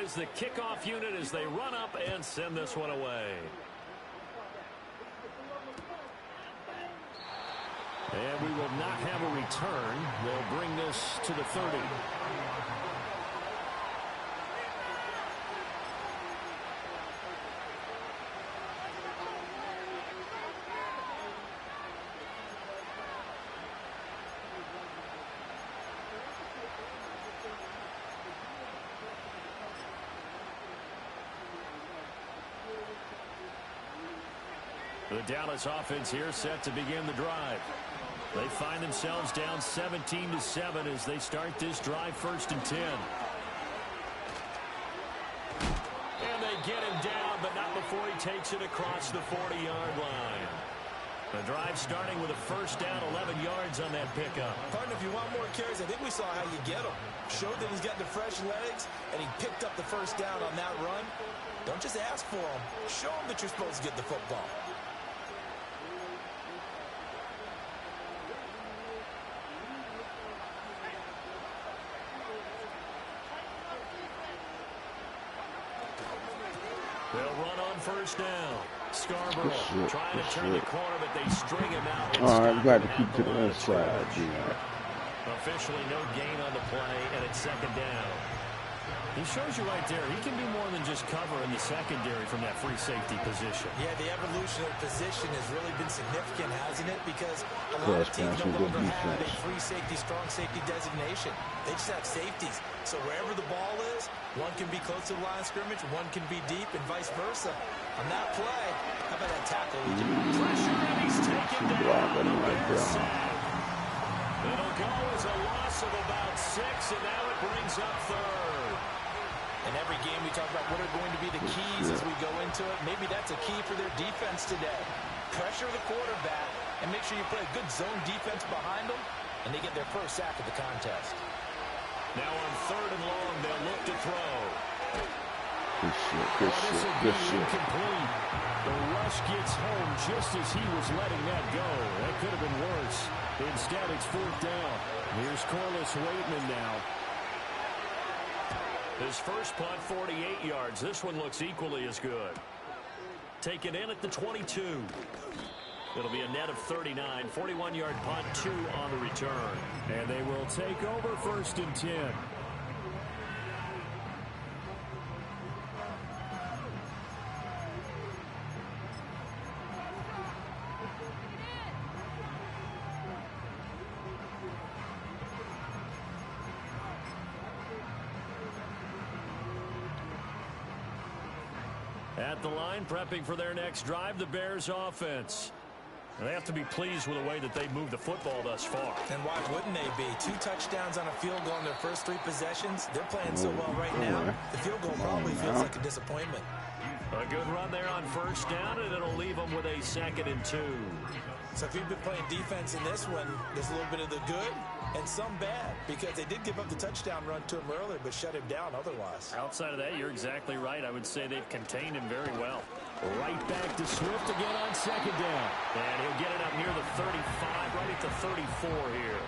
S7: is the kickoff unit as they run up and send this one away. And we will not have a return. They'll bring this to the 30. The Dallas offense here set to begin the drive. They find themselves down 17-7 as they start this drive 1st and 10. And they get him down, but not before he takes it across the 40-yard line. The drive starting with a 1st down, 11 yards on that pickup.
S5: Partner, if you want more carries, I think we saw how you get him. Showed that he's got the fresh legs, and he picked up the 1st down on that run. Don't just ask for him. Show him that you're supposed to get the football.
S7: They'll run on 1st down. Scarborough trying to turn the corner, but they string him out.
S1: All right, we got to keep to the inside. Yeah.
S7: Officially no gain on the play, and it's 2nd down. He shows you right there, he can do more than just cover in the secondary from that free safety position.
S5: Yeah, the evolution of position has really been significant, hasn't it? Because a lot of teams no longer have a free safety, strong safety designation. They just have safeties. So wherever the ball is, one can be close to the line of scrimmage, one can be deep, and vice versa. On that play, how about that tackle?
S7: Pressure, and he's taken down. It'll go as a loss of about 6, and now it brings up 3rd.
S5: In every game, we talk about what are going to be the keys as we go into it. Maybe that's a key for their defense today. Pressure the quarterback and make sure you play a good zone defense behind them, and they get their 1st sack of the contest.
S7: Now on 3rd and long, they'll look to throw.
S1: Good shit.
S7: Incomplete. The rush gets home just as he was letting that go. That could have been worse. Instead, it's 4th down. Here's Corliss Waitman now. His first punt, 48 yards. This one looks equally as good. Taken in at the 22. It'll be a net of 39. 41-yard punt, 2 on the return. And they will take over 1st and 10. At the line, prepping for their next drive, the Bears offense. And they have to be pleased with the way that they've moved the football thus far.
S5: And why wouldn't they be? 2 touchdowns on a field goal in their first 3 possessions. They're playing so well right now. The field goal probably feels like a disappointment.
S7: A good run there on 1st down, and it'll leave them with a 2nd and 2.
S5: So if you've been playing defense in this one, there's a little bit of the good and some bad, because they did give up the touchdown run to him earlier, but shut him down otherwise.
S7: Outside of that, you're exactly right. I would say they've contained him very well. Right back to Swift again on 2nd down. And he'll get it up near the 35, right at the 34 here.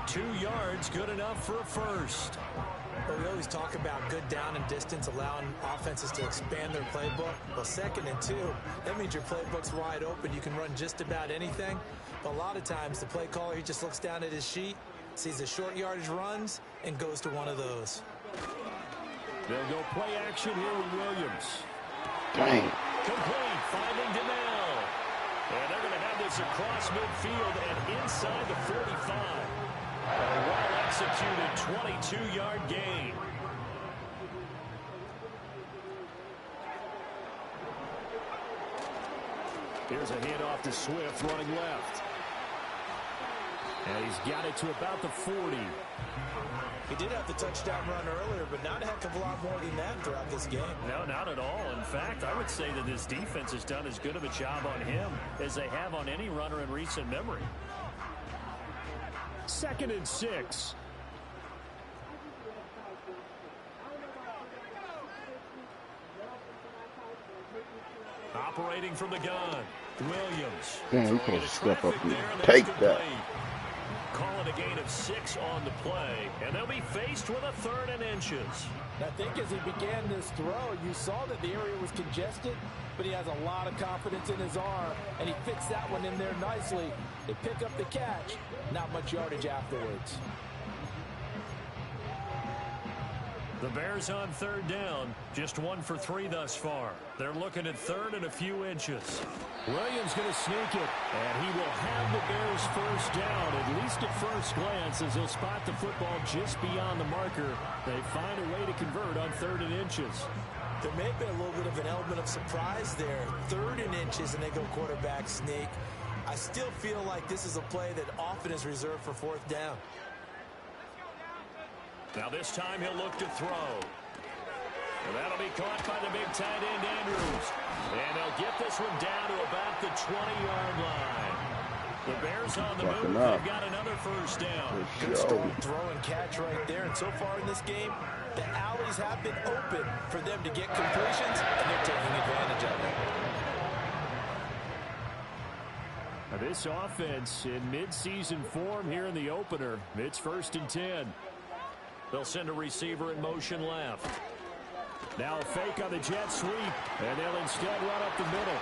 S7: 2 yards, good enough for a 1st.
S5: Well, we always talk about good down and distance, allowing offenses to expand their playbook. Well, 2nd and 2, that means your playbook's wide open. You can run just about anything. But a lot of times, the play caller, he just looks down at his sheet, sees the short yardage runs, and goes to one of those.
S7: They'll go play action here with Williams.
S1: Dang.
S7: Complete, finding Donnell. And they're going to have this across midfield and inside the 45. A well-executed 22-yard gain. Here's a handoff to Swift running left. And he's got it to about the 40.
S5: He did have the touchdown run earlier, but not a heck of a lot more than that throughout this game.
S7: No, not at all. In fact, I would say that this defense has done as good of a job on him as they have on any runner in recent memory. 2nd and 6. Operating from the gun, Williams.
S1: Damn, you could step up and take that.
S7: call it a gain of 6 on the play, and they'll be faced with a 3rd and inches.
S6: I think as he began this throw, you saw that the area was congested, but he has a lot of confidence in his arm, and he fits that one in there nicely. They pick up the catch, not much yardage afterwards.
S7: The Bears on 3rd down, just 1 for 3 thus far. They're looking at 3rd and a few inches.
S4: Williams going to sneak it, and he will have the Bears 1st down, at least at first glance, as he'll spot the football just beyond the marker. They find a way to convert on 3rd and inches.
S5: There may have been a little bit of an element of surprise there. 3rd and inches, and they go quarterback sneak. I still feel like this is a play that often is reserved for 4th down.
S7: Now this time he'll look to throw. And that'll be caught by the big tight end, Andrews. And they'll get this one down to about the 20-yard line. The Bears on the move. They've got another 1st down.
S5: Good strong throw and catch right there. And so far in this game, the alleys have been open for them to get completions, and they're taking advantage of it.
S4: Now this offense in midseason form here in the opener. It's 1st and 10.
S7: They'll send a receiver in motion left.
S4: Now a fake on the jet sweep, and they'll instead run up the middle.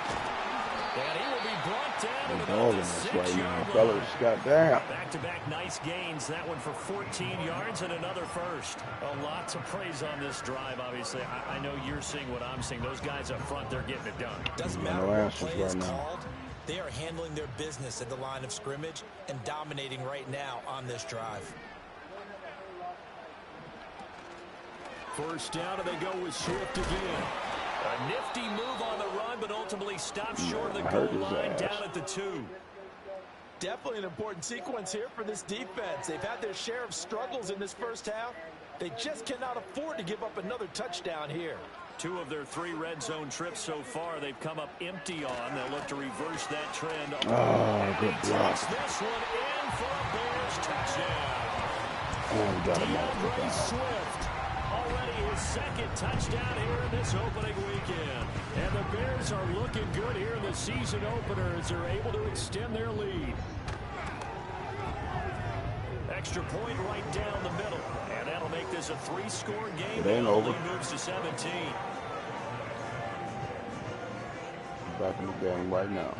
S7: And he will be brought down at
S1: All
S7: about the
S1: in this right
S7: 6-yard
S1: now, fellas.
S7: line.
S1: Goddamn.
S7: Back-to-back nice gains. That one for 14 yards and another 1st. A lot to praise on this drive, obviously. I know you're seeing what I'm seeing. Those guys up front, they're getting it done.
S5: Doesn't
S1: No
S5: matter what
S1: answers
S5: play is
S1: right now.
S5: called. They are handling their business at the line of scrimmage and dominating right now on this drive.
S4: 1st down, and they go with Swift again.
S7: A nifty move on the run, but ultimately stopped short of the goal line down at the 2.
S5: Definitely an important sequence here for this defense. They've had their share of struggles in this 1st half. They just cannot afford to give up another touchdown here.
S7: 2 of their 3 red zone trips so far, they've come up empty on. They'll look to reverse that trend.
S1: Oh, good block.
S7: This one in for a Bears touchdown.
S1: Oh, we got him
S7: DeAndre
S1: off.
S7: Swift, already his 2nd touchdown here in this opening weekend.
S4: And the Bears are looking good here in the season opener as they're able to extend their lead.
S7: Extra point right down the middle. And that'll make this a 3-score game.
S1: It ain't over.
S7: The lead moves to 17.
S1: Back in the game right now.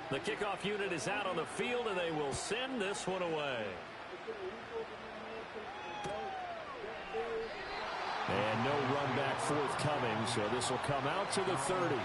S7: The kickoff unit is out on the field, and they will send this one away.
S4: And no run back forthcoming, so this will come out to the 30.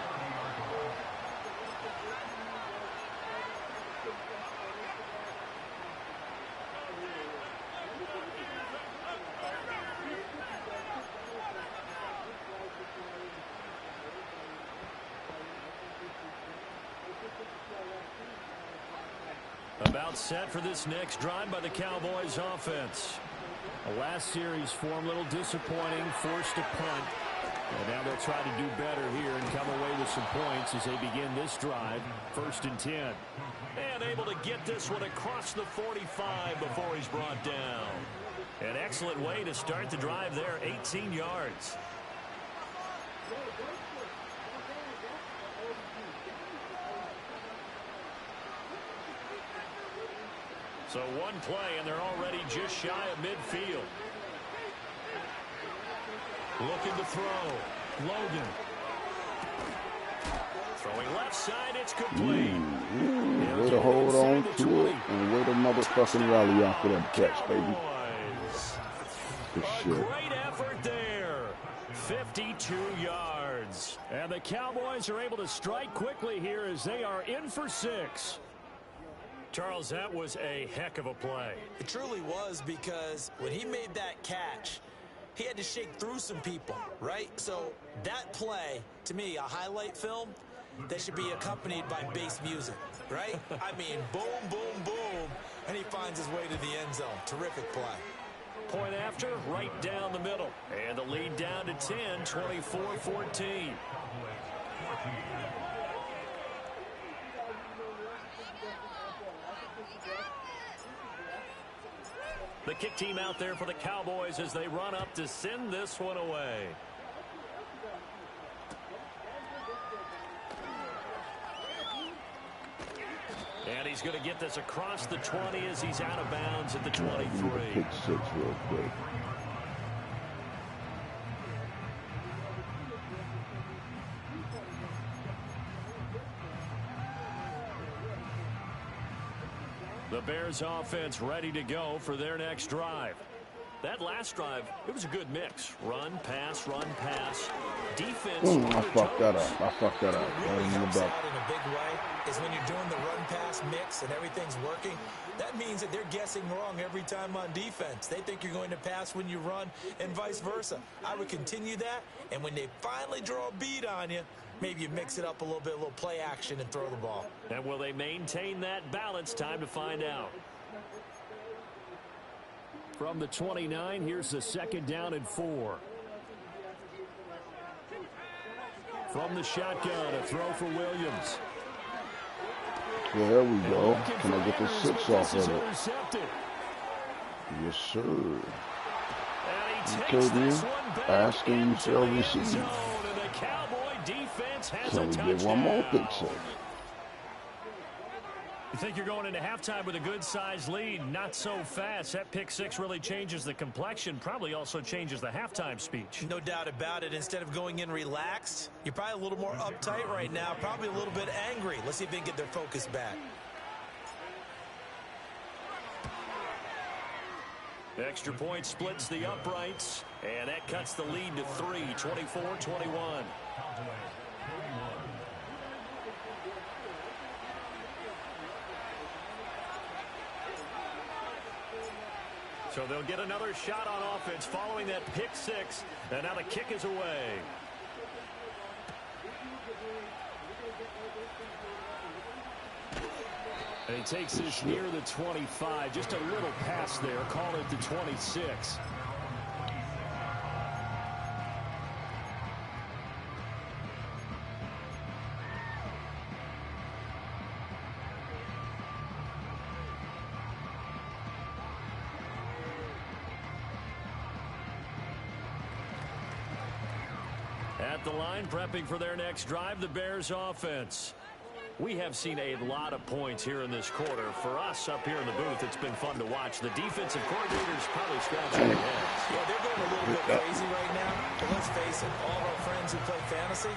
S7: About set for this next drive by the Cowboys offense.
S4: The last series form a little disappointing, forced a punt. And now they'll try to do better here and come away with some points as they begin this drive. 1st and 10.
S7: And able to get this one across the 45 before he's brought down. An excellent way to start the drive there, 18 yards. So one play, and they're already just shy of midfield. Looking to throw. Logan. Throwing left side, it's complete.
S1: Way to hold on to it and way to motherfucking rally after that catch, baby. Good shit.
S7: Great effort there. 52 yards.
S4: And the Cowboys are able to strike quickly here as they are in for 6.
S7: Charles, that was a heck of a play.
S5: It truly was, because when he made that catch, he had to shake through some people, right? So that play, to me, a highlight film that should be accompanied by bass music, right? I mean, boom, boom, boom, and he finds his way to the end zone. Terrific play.
S7: Point after, right down the middle. And the lead down to 10, 24-14. The kick team out there for the Cowboys as they run up to send this one away. And he's going to get this across the 20 as he's out of bounds at the 23.
S1: Pick 6 real quick.
S7: The Bears offense ready to go for their next drive. That last drive, it was a good mix. Run, pass, defense.
S1: I fucked that up.
S5: What really helps out in a big way is when you're doing the run-pass mix and everything's working. That means that they're guessing wrong every time on defense. They think you're going to pass when you run and vice versa. I would continue that, and when they finally draw a beat on you, maybe you mix it up a little bit, a little play action, and throw the ball.
S7: And will they maintain that balance? Time to find out.
S4: From the 29, here's the 2nd down and 4. From the shotgun, a throw for Williams.
S1: There we go. Can I get the 6 off of it?
S4: Intercepted.
S1: Yes, sir.
S7: And he
S1: Okay,
S7: takes this
S1: dude.
S7: one back
S1: Asking
S7: into
S1: shall
S7: the end
S1: receive.
S7: zone, and the Cowboy defense has
S1: So
S7: a
S1: we
S7: touchdown.
S1: get one more pick 6.
S7: You think you're going into halftime with a good-sized lead? Not so fast. That pick 6 really changes the complexion, probably also changes the halftime speech.
S5: No doubt about it. Instead of going in relaxed, you're probably a little more uptight right now, probably a little bit angry. Let's see if they can get their focus back.
S7: Extra point splits the uprights, and that cuts the lead to 3, 24-21. So they'll get another shot on offense following that pick 6, and now the kick is away.
S4: And he takes this near the 25. Just a little pass there. Call it the 26.
S7: At the line, prepping for their next drive, the Bears offense. We have seen a lot of points here in this quarter. For us up here in the booth, it's been fun to watch. The defensive coordinators probably scratching their heads.
S5: Yeah, they're going a little bit crazy right now. But let's face it, all of our friends who play fantasy,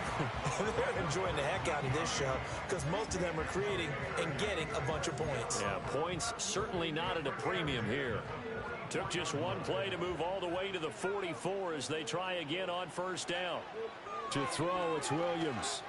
S5: they're enjoying the heck out of this show because most of them are creating and getting a bunch of points.
S7: Yeah, points certainly not at a premium here. Took just one play to move all the way to the 44 as they try again on 1st down.
S4: To throw, it's Williams.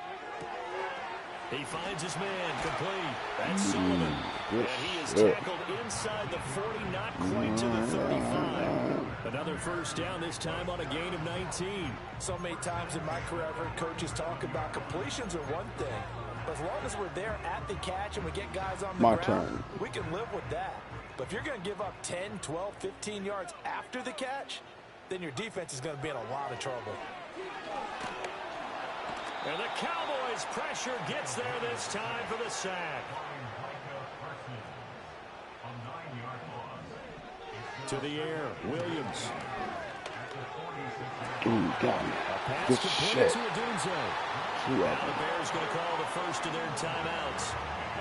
S7: He finds his man complete. That's Sullivan. And he is tackled inside the 40, not quite to the 35. Another 1st down, this time on a gain of 19.
S5: So many times in my career, I've heard coaches talk about completions are one thing. But as long as we're there at the catch and we get guys on the ground, we can live with that. But if you're going to give up 10, 12, 15 yards after the catch, then your defense is going to be in a lot of trouble.
S7: And the Cowboys pressure gets there this time for the sack.
S4: To the air, Williams.
S1: Ooh, got him. Good shit.
S7: Now the Bears going to call the first of their timeouts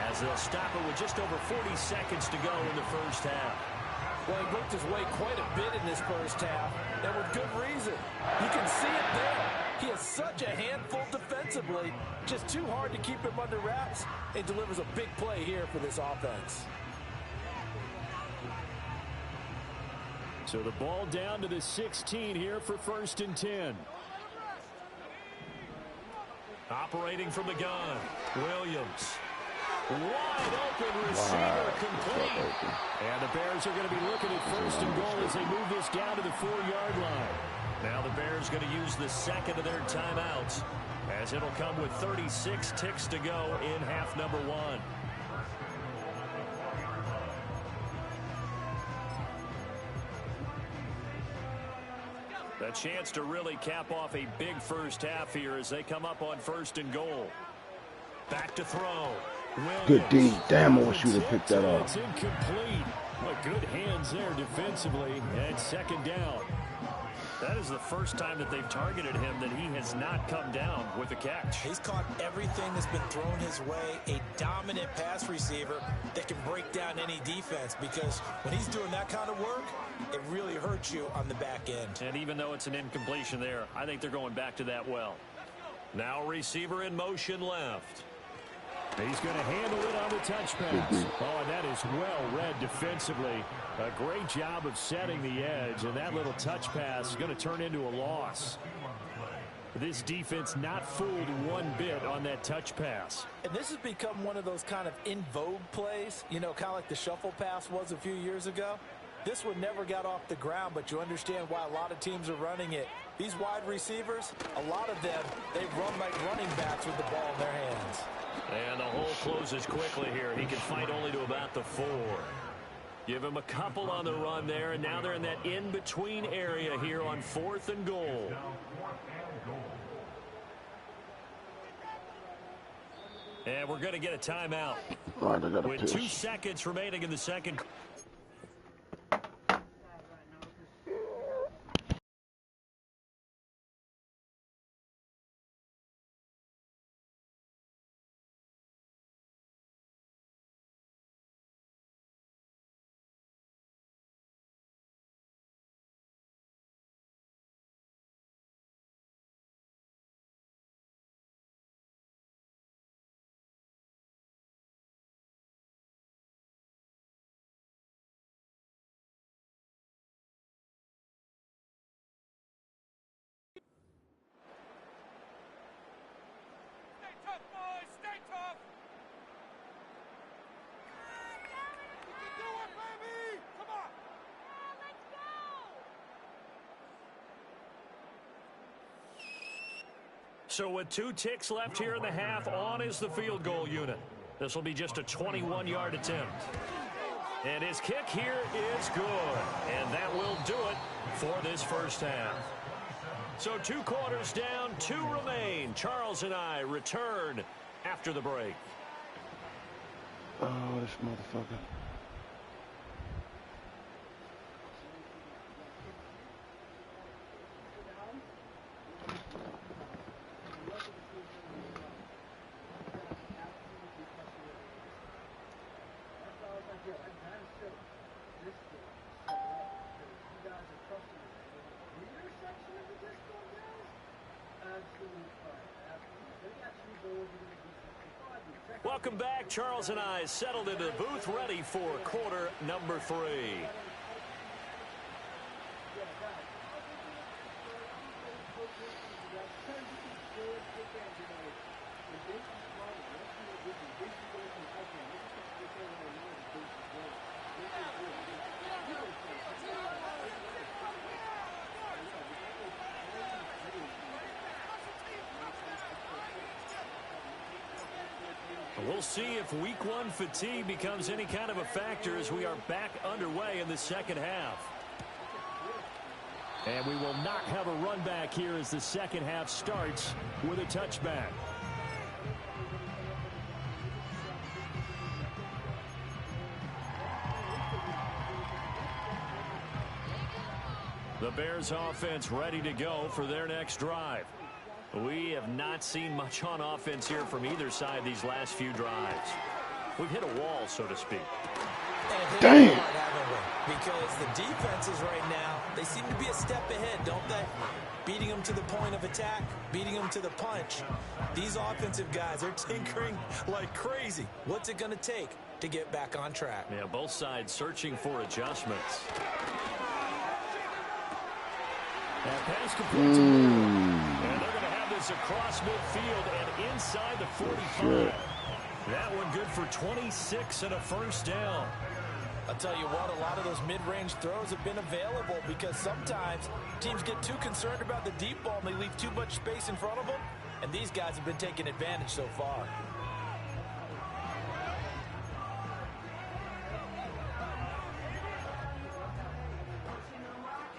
S7: as they'll stop it with just over 40 seconds to go in the 1st half.
S6: Well, he worked his way quite a bit in this 1st half, and with good reason. You can see it there. He is such a handful defensively, just too hard to keep him under wraps, and delivers a big play here for this offense.
S4: So the ball down to the 16 here for 1st and 10.
S7: Operating from the gun, Williams. Wide open receiver complete. And the Bears are going to be looking at 1st and goal as they move this down to the 4-yard line. Now the Bears going to use the 2nd of their timeouts as it'll come with 36 ticks to go in half number 1. A chance to really cap off a big 1st half here as they come up on 1st and goal. Back to throw. Williams.
S1: Good D. Damn, I wish you'd have picked that up.
S4: It's incomplete. But good hands there defensively. And 2nd down. That is the first time that they've targeted him that he has not come down with a catch.
S5: He's caught everything that's been thrown his way. A dominant pass receiver that can break down any defense, because when he's doing that kind of work, it really hurts you on the back end.
S4: And even though it's an incompletion there, I think they're going back to that well. Now receiver in motion left.
S7: He's going to handle it on the touch pass. Oh, and that is well read defensively. A great job of setting the edge, and that little touch pass is going to turn into a loss. This defense not fooled one bit on that touch pass.
S5: And this has become one of those kind of in vogue plays, you know, kind of like the shuffle pass was a few years ago. This one never got off the ground, but you understand why a lot of teams are running it. These wide receivers, a lot of them, they run like running backs with the ball in their hands.
S4: And the hole closes quickly here. He can fight only to about the 4. Give him a couple on the run there, and now they're in that in-between area here on 4th and goal. And we're going to get a timeout.
S1: All right, I got a
S4: with
S1: piss.
S4: 2 seconds remaining in the second. So with 2 ticks left here in the half, on is the field goal unit. This will be just a 21-yard attempt. And his kick here is good. And that will do it for this first half. So 2 quarters down, 2 remain. Charles and I return after the break.
S1: Oh, this motherfucker.
S4: Welcome back. Charles and I settled into the booth, ready for quarter number 3. We'll see if week 1 fatigue becomes any kind of a factor as we are back underway in the second half.
S7: And we will not have a run back here as the second half starts with a touchback.
S4: The Bears offense ready to go for their next drive. We have not seen much on offense here from either side these last few drives. We've hit a wall, so to speak.
S5: Damn! Because the defenses right now, they seem to be a step ahead, don't they? Beating them to the point of attack, beating them to the punch. These offensive guys are tinkering like crazy. What's it going to take to get back on track?
S4: Yeah, both sides searching for adjustments.
S7: That pass complete to and they're going to have this across midfield and inside the 45.
S4: That one good for 26 and a first down.
S5: I'll tell you what, a lot of those mid-range throws have been available because sometimes teams get too concerned about the deep ball and they leave too much space in front of them, and these guys have been taking advantage so far.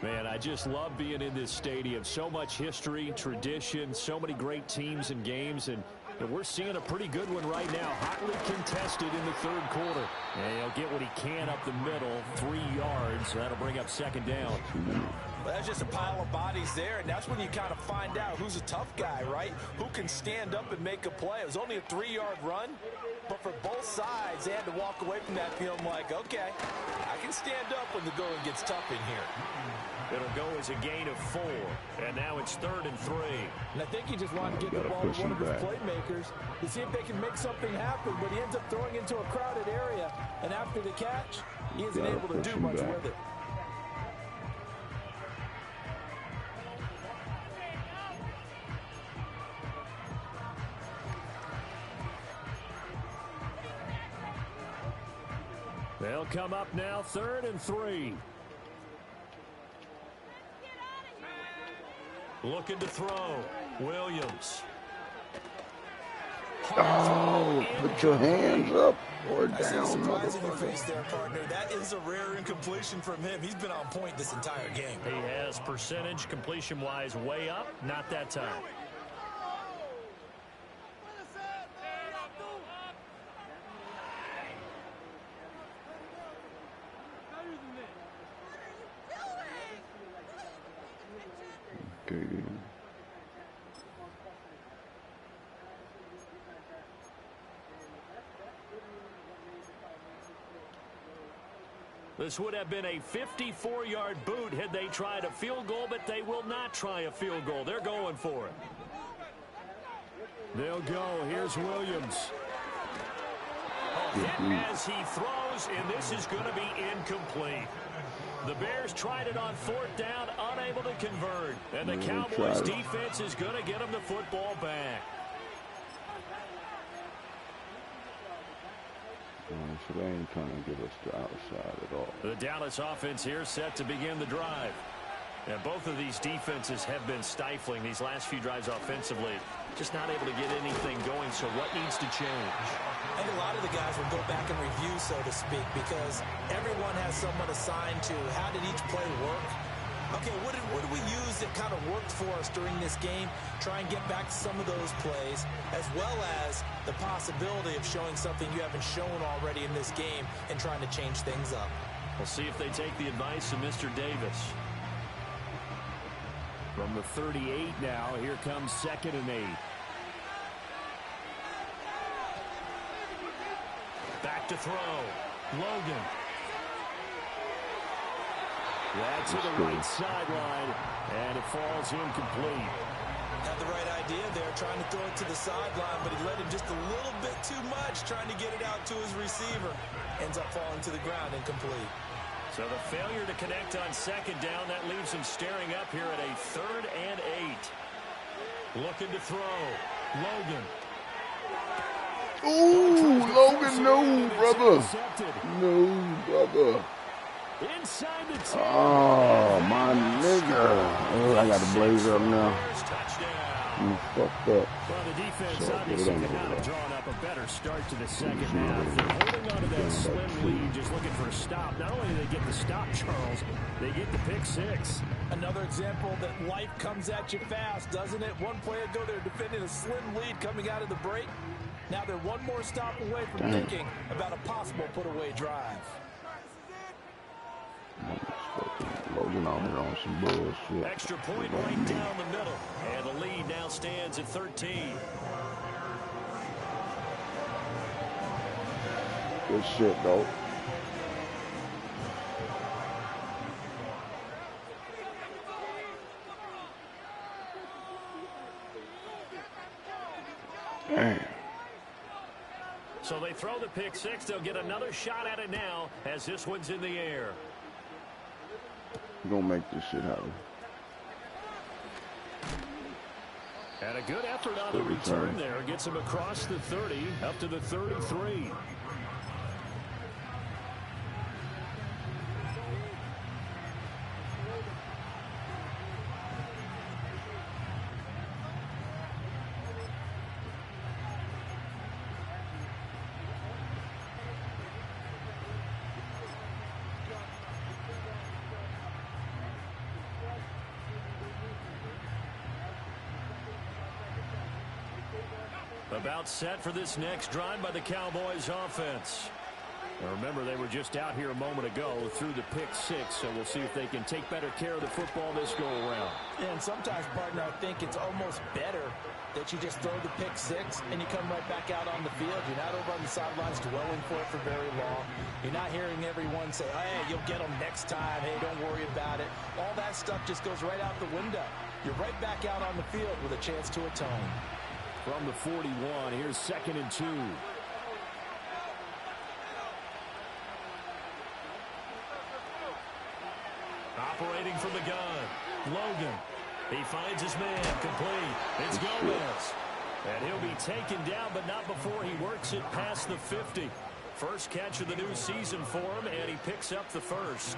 S7: Man, I just love being in this stadium. So much history, tradition, so many great teams and games, and
S4: And we're seeing a pretty good one right now. Hotly contested in the third quarter. And he'll get what he can up the middle. 3 yards. That'll bring up second down.
S5: Well, that's just a pile of bodies there, and that's when you kind of find out who's a tough guy, right? Who can stand up and make a play. It was only a 3-yard run, but for both sides, they had to walk away from that feeling like, okay, I can stand up when the going gets tough in here.
S4: It'll go as a gain of 4, and now it's 3rd and 3.
S6: And I think he just wanted to get the ball to one of his playmakers to see if they can make something happen, but he ends up throwing into a crowded area, and after the catch, he isn't able to do much with it.
S4: They'll come up now, 3rd and 3. Looking to throw. Williams.
S1: Oh, put your hands up or
S5: I see a
S1: down,
S5: surprise in your
S1: motherfucker.
S5: face there, partner. That is a rare incompletion from him. He's been on point this entire game.
S4: He has percentage completion-wise way up. Not that time.
S1: Okay.
S4: This would have been a 54-yard boot had they tried a field goal, but they will not try a field goal. They're going for it. They'll go. Here's Williams. As he throws, and this is going to be incomplete. The Bears tried it on 4th down, unable to convert. And the Cowboys defense is going to get them the football back.
S1: So they ain't trying to give us the outside at all.
S4: The Dallas offense here set to begin the drive. And both of these defenses have been stifling these last few drives offensively. Just not able to get anything going, so what needs to change?
S5: I think a lot of the guys will go back and review, so to speak, because everyone has someone assigned to how did each play work. Okay, what did we use that kind of worked for us during this game? Try and get back to some of those plays, as well as the possibility of showing something you haven't shown already in this game and trying to change things up.
S4: We'll see if they take the advice of Mr. Davis. From the 38 now, here comes 2nd and 8. Back to throw. Logan. That's to the right sideline, and it falls incomplete.
S5: Had the right idea there, trying to throw it to the sideline, but he let him just a little bit too much, trying to get it out to his receiver. Ends up falling to the ground, incomplete.
S4: So the failure to connect on 2nd down, that leaves him staring up here at a 3rd and 8. Looking to throw. Logan.
S1: Ooh, Logan, no, brother. No, brother.
S4: Inside the 10.
S1: Oh, my nigga. Oh, I got the blaze up now. You fucked up.
S4: Well, the defense obviously could not have drawn up a better start to the second half. They're holding on to that slim lead, just looking for a stop. Not only do they get the stop, Charles, they get the pick 6.
S6: Another example that life comes at you fast, doesn't it? One play ago, they're defending a slim lead coming out of the break. Now they're one more stop away from thinking about a possible put-away drive.
S1: Logan out here on some bullshit.
S4: Extra point right down the middle. And the lead now stands at 13.
S1: Good shit, though. Damn.
S4: So they throw the pick 6. They'll get another shot at it now as this one's in the air.
S1: We're gonna make this shit happen.
S4: And a good effort on the return there. Gets him across the 30, up to the 33. A
S7: About set for this next drive by the Cowboys offense. Now remember, they were just out here a moment ago through the pick six, so we'll see if they can take better care of the football this go-around.
S6: And sometimes, partner, I think it's almost better that you just throw the pick six and you come right back out on the field. You're not over on the sidelines dwelling for it for very long. You're not hearing everyone say, hey, you'll get them next time. Hey, don't worry about it. All that stuff just goes right out the window. You're right back out on the field with a chance to atone.
S7: From the 41, here's 2nd and 2. Operating from the gun, Logan. He finds his man, complete. It's Gomez. And he'll be taken down, but not before he works it past the 50. First catch of the new season for him, and he picks up the first.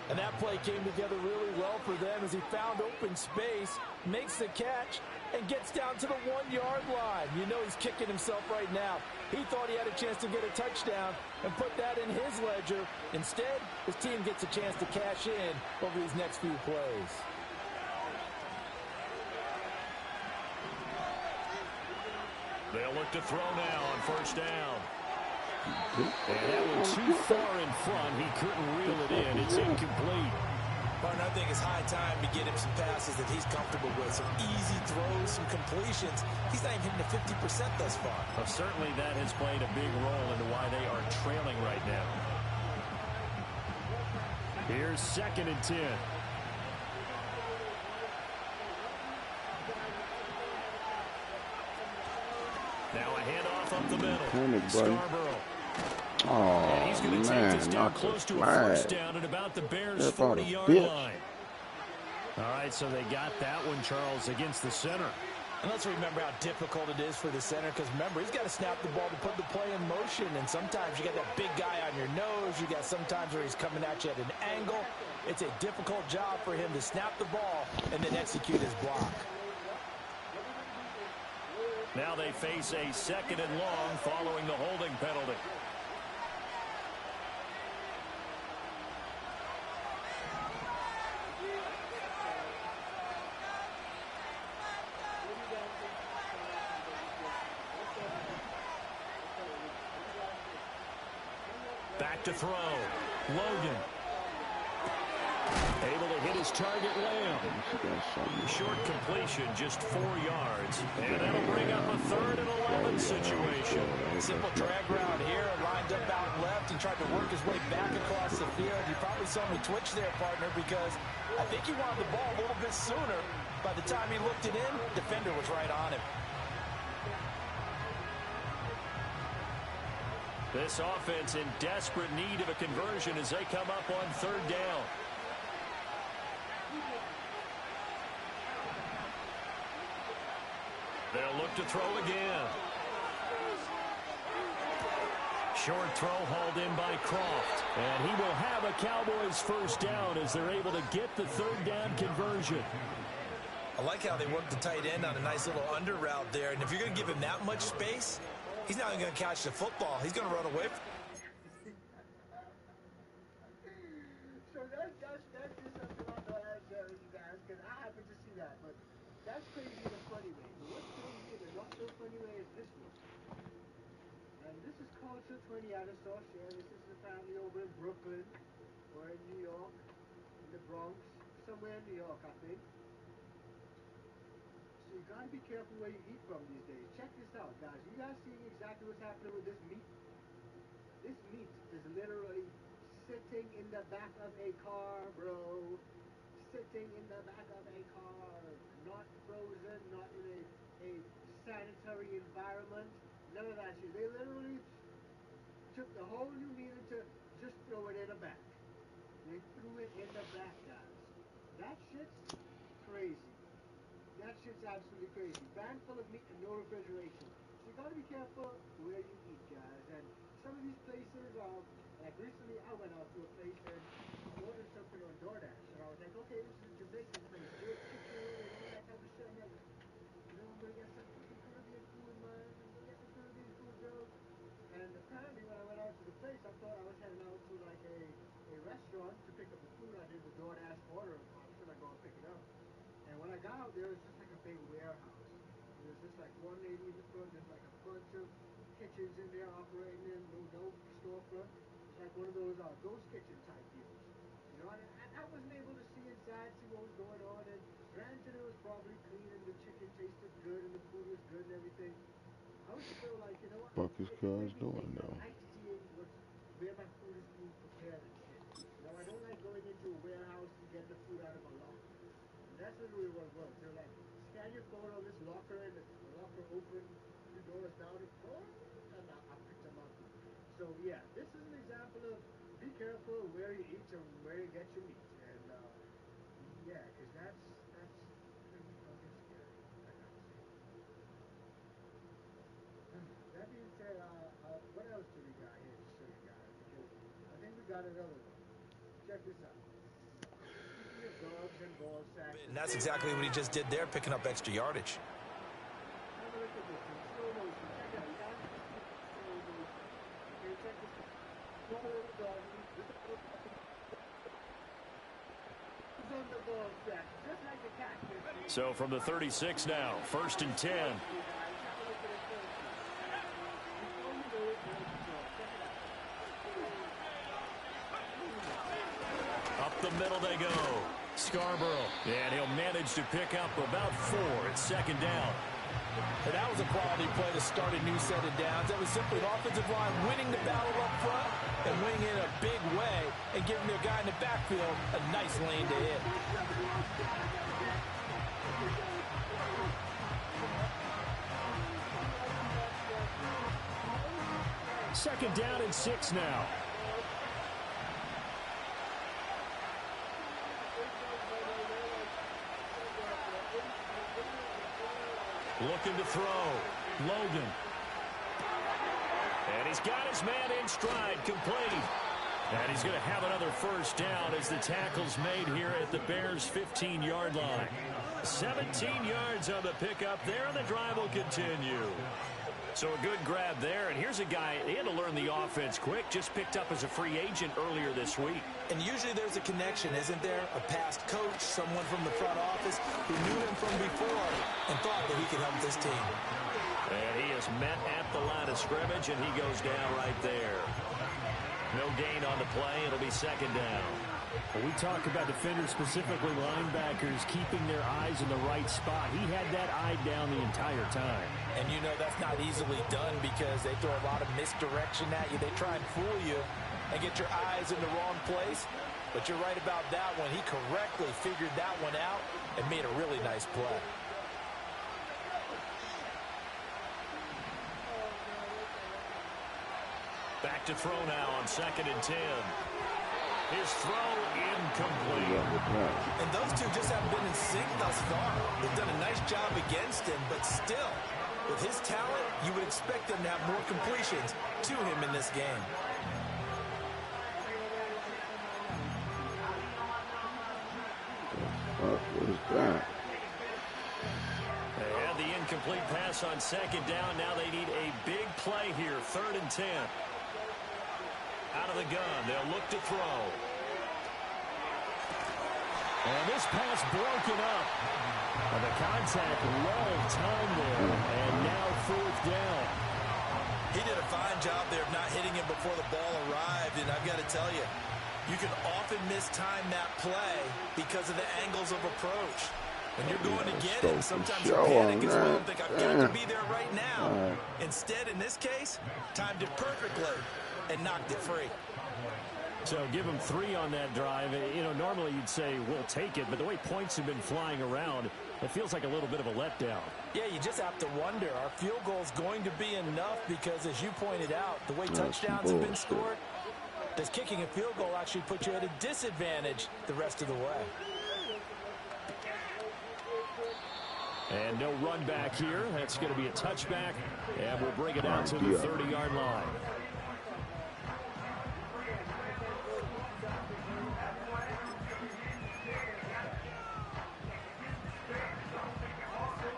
S6: And that play came together really well for them as he found open space, makes the catch, and gets down to the 1-yard line. You know he's kicking himself right now. He thought he had a chance to get a touchdown and put that in his ledger. Instead, his team gets a chance to cash in over these next few plays.
S7: They'll look to throw now on first down. And that one too far in front. He couldn't reel it in. It's incomplete.
S6: Partner, I think it's high time to get him some passes that he's comfortable with. Some easy throws, some completions. He's not even hitting the 50% thus far.
S7: Well, certainly that has played a big role into why they are trailing right now. Here's 2nd and 10. Now a handoff up the middle. Scarborough.
S1: Oh,
S7: and he's going to take this down close to a first down at about the Bears' 40-yard line. All right, so they got that one, Charles, against the center.
S6: And let's remember how difficult it is for the center, because remember, he's got to snap the ball to put the play in motion, and sometimes you got that big guy on your nose. You got sometimes where he's coming at you at an angle. It's a difficult job for him to snap the ball and then execute his block.
S7: Now they face a 2nd and long following the holding penalty. Back to throw. Logan. Able to hit his target, Lamb. Short completion, just 4 yards. And that'll bring up a 3rd and 11 situation.
S6: Simple drag route here, lined up out left and tried to work his way back across the field. You probably saw me twitch there, partner, because I think he wanted the ball a little bit sooner. By the time he looked it in, defender was right on him.
S7: This offense in desperate need of a conversion as they come up on 3rd down. They'll look to throw again. Short throw hauled in by Croft. And he will have a Cowboys first down as they're able to get the 3rd down conversion.
S6: I like how they work the tight end on a nice little under route there. And if you're going to give him that much space, he's not even going to catch the football. He's going to run away.
S3: So that's just something I know I share with you guys, because I happen to see that. But that's crazy in a funny way. But what's crazy in a not so funny way is this one. And this is culture 20 out of South Shore. This is the family over in Brooklyn or in New York, in the Bronx, somewhere in New York, I think. So you gotta be careful where you eat from these days. Check this out, guys. You guys seeing exactly what's happening with this meat? This meat is literally sitting in the back of a car, bro. Sitting in the back of a car. Not frozen, not in a sanitary environment. None of that shit. They literally took the whole new meat to just throw it in the back. They threw it in the back, guys. That shit's crazy. That shit's absolutely crazy. Van full of meat and no refrigeration. So you gotta be careful where you eat, guys. And some of these places are, like recently I went out to a place and I ordered something on DoorDash. And I was like, okay, this is a Jamaican place. Good chicken and all that type of shit. I'm like, you know, I'm gonna get some Caribbean food, man. I'm gonna get some Caribbean food, bro. And apparently when I went out to the place, I thought I was heading out to like a restaurant to pick up the food. I did the DoorDash order option. I go and pick it up. And when I got out there, it was just like a big warehouse. It was There's just like one lady in the front. There's like a bunch of kitchens in there operating in no storefront. It's like one of those ghost kitchen type deals. You know, and I wasn't able to see inside, see what was going on. And granted, it was probably clean and the chicken tasted good and the food was good and everything. I was still like, you know what?
S1: Fuck this
S3: It
S1: guy's
S3: made me
S1: doing
S3: think. I
S1: though.
S3: like seeing where my food is being prepared and shit. You know, I don't like going into a warehouse and getting the food out of a locker. And that's literally what it was. They're like, scan your phone on this locker and the locker open, the door is down, and I picked them up. So yeah, this is an example of be careful where you eat and where you get your meat. And yeah, because that's pretty fucking scary. I gotta say. That being said, what else do we got here to show you guys? Because I think we got another one. Check this out. Speaking of dogs and ball sacks.
S5: And that's exactly what he just did there, picking up extra yardage.
S3: Have a look at this in slow motion. Check it out, guys. Slow motion. Okay, check this out. Small little dog. Who's on the ball sack? Just like a cat.
S7: So from the 36 now, 1st and 10. Up the middle they go. Scarborough. And he'll manage to pick up about 4 at 2nd down.
S5: And that was a quality play to start a new set of downs. That was simply an offensive line winning the battle up front and winning in a big way and giving their guy in the backfield a nice lane to hit.
S7: Second down and 6 now. Looking to throw. Logan. And he's got his man in stride, complete. And he's going to have another first down as the tackle's made here at the Bears' 15-yard line. 17 yards on the pickup there, and the drive will continue. So a good grab there, and here's a guy, he had to learn the offense quick, just picked up as a free agent earlier this week.
S5: And usually there's a connection, isn't there? A past coach, someone from the front office who knew him from before and thought that he could help this team.
S7: And he is met at the line of scrimmage, and he goes down right there. No gain on the play. It'll be 2nd down.
S4: When we talk about defenders, specifically linebackers, keeping their eyes in the right spot, he had that eye down the entire time.
S5: And you know that's not easily done because they throw a lot of misdirection at you. They try and fool you and get your eyes in the wrong place. But you're right about that one. He correctly figured that one out and made a really nice play.
S7: Back to throw now on 2nd and 10. His throw incomplete.
S5: And those two just haven't been in sync thus far. They've done a nice job against him, but still, with his talent, you would expect them to have more completions to him in this game.
S1: What is that?
S7: They had the incomplete pass on 2nd down. Now they need a big play here, 3rd and 10. Out of the gun, they'll look to throw.
S4: And this pass broken up. And the contact well timed there. And now 4th down.
S5: He did a fine job there of not hitting him before the ball arrived. And I've got to tell you, you can often mistime that play because of the angles of approach. When you're going to get it, sometimes you panic as well and think, I've got to be there right now. Instead, in this case, timed it perfectly and knocked it free.
S4: So give him 3 on that drive. You know, normally you'd say, we'll take it, but the way points have been flying around, it feels like a little bit of a letdown.
S5: Yeah, you just have to wonder, are field goals going to be enough? Because as you pointed out, the way touchdowns have been scored, does kicking a field goal actually put you at a disadvantage the rest of the way?
S4: And no run back here. That's going to be a touchback, and we'll bring it out to the 30-yard line.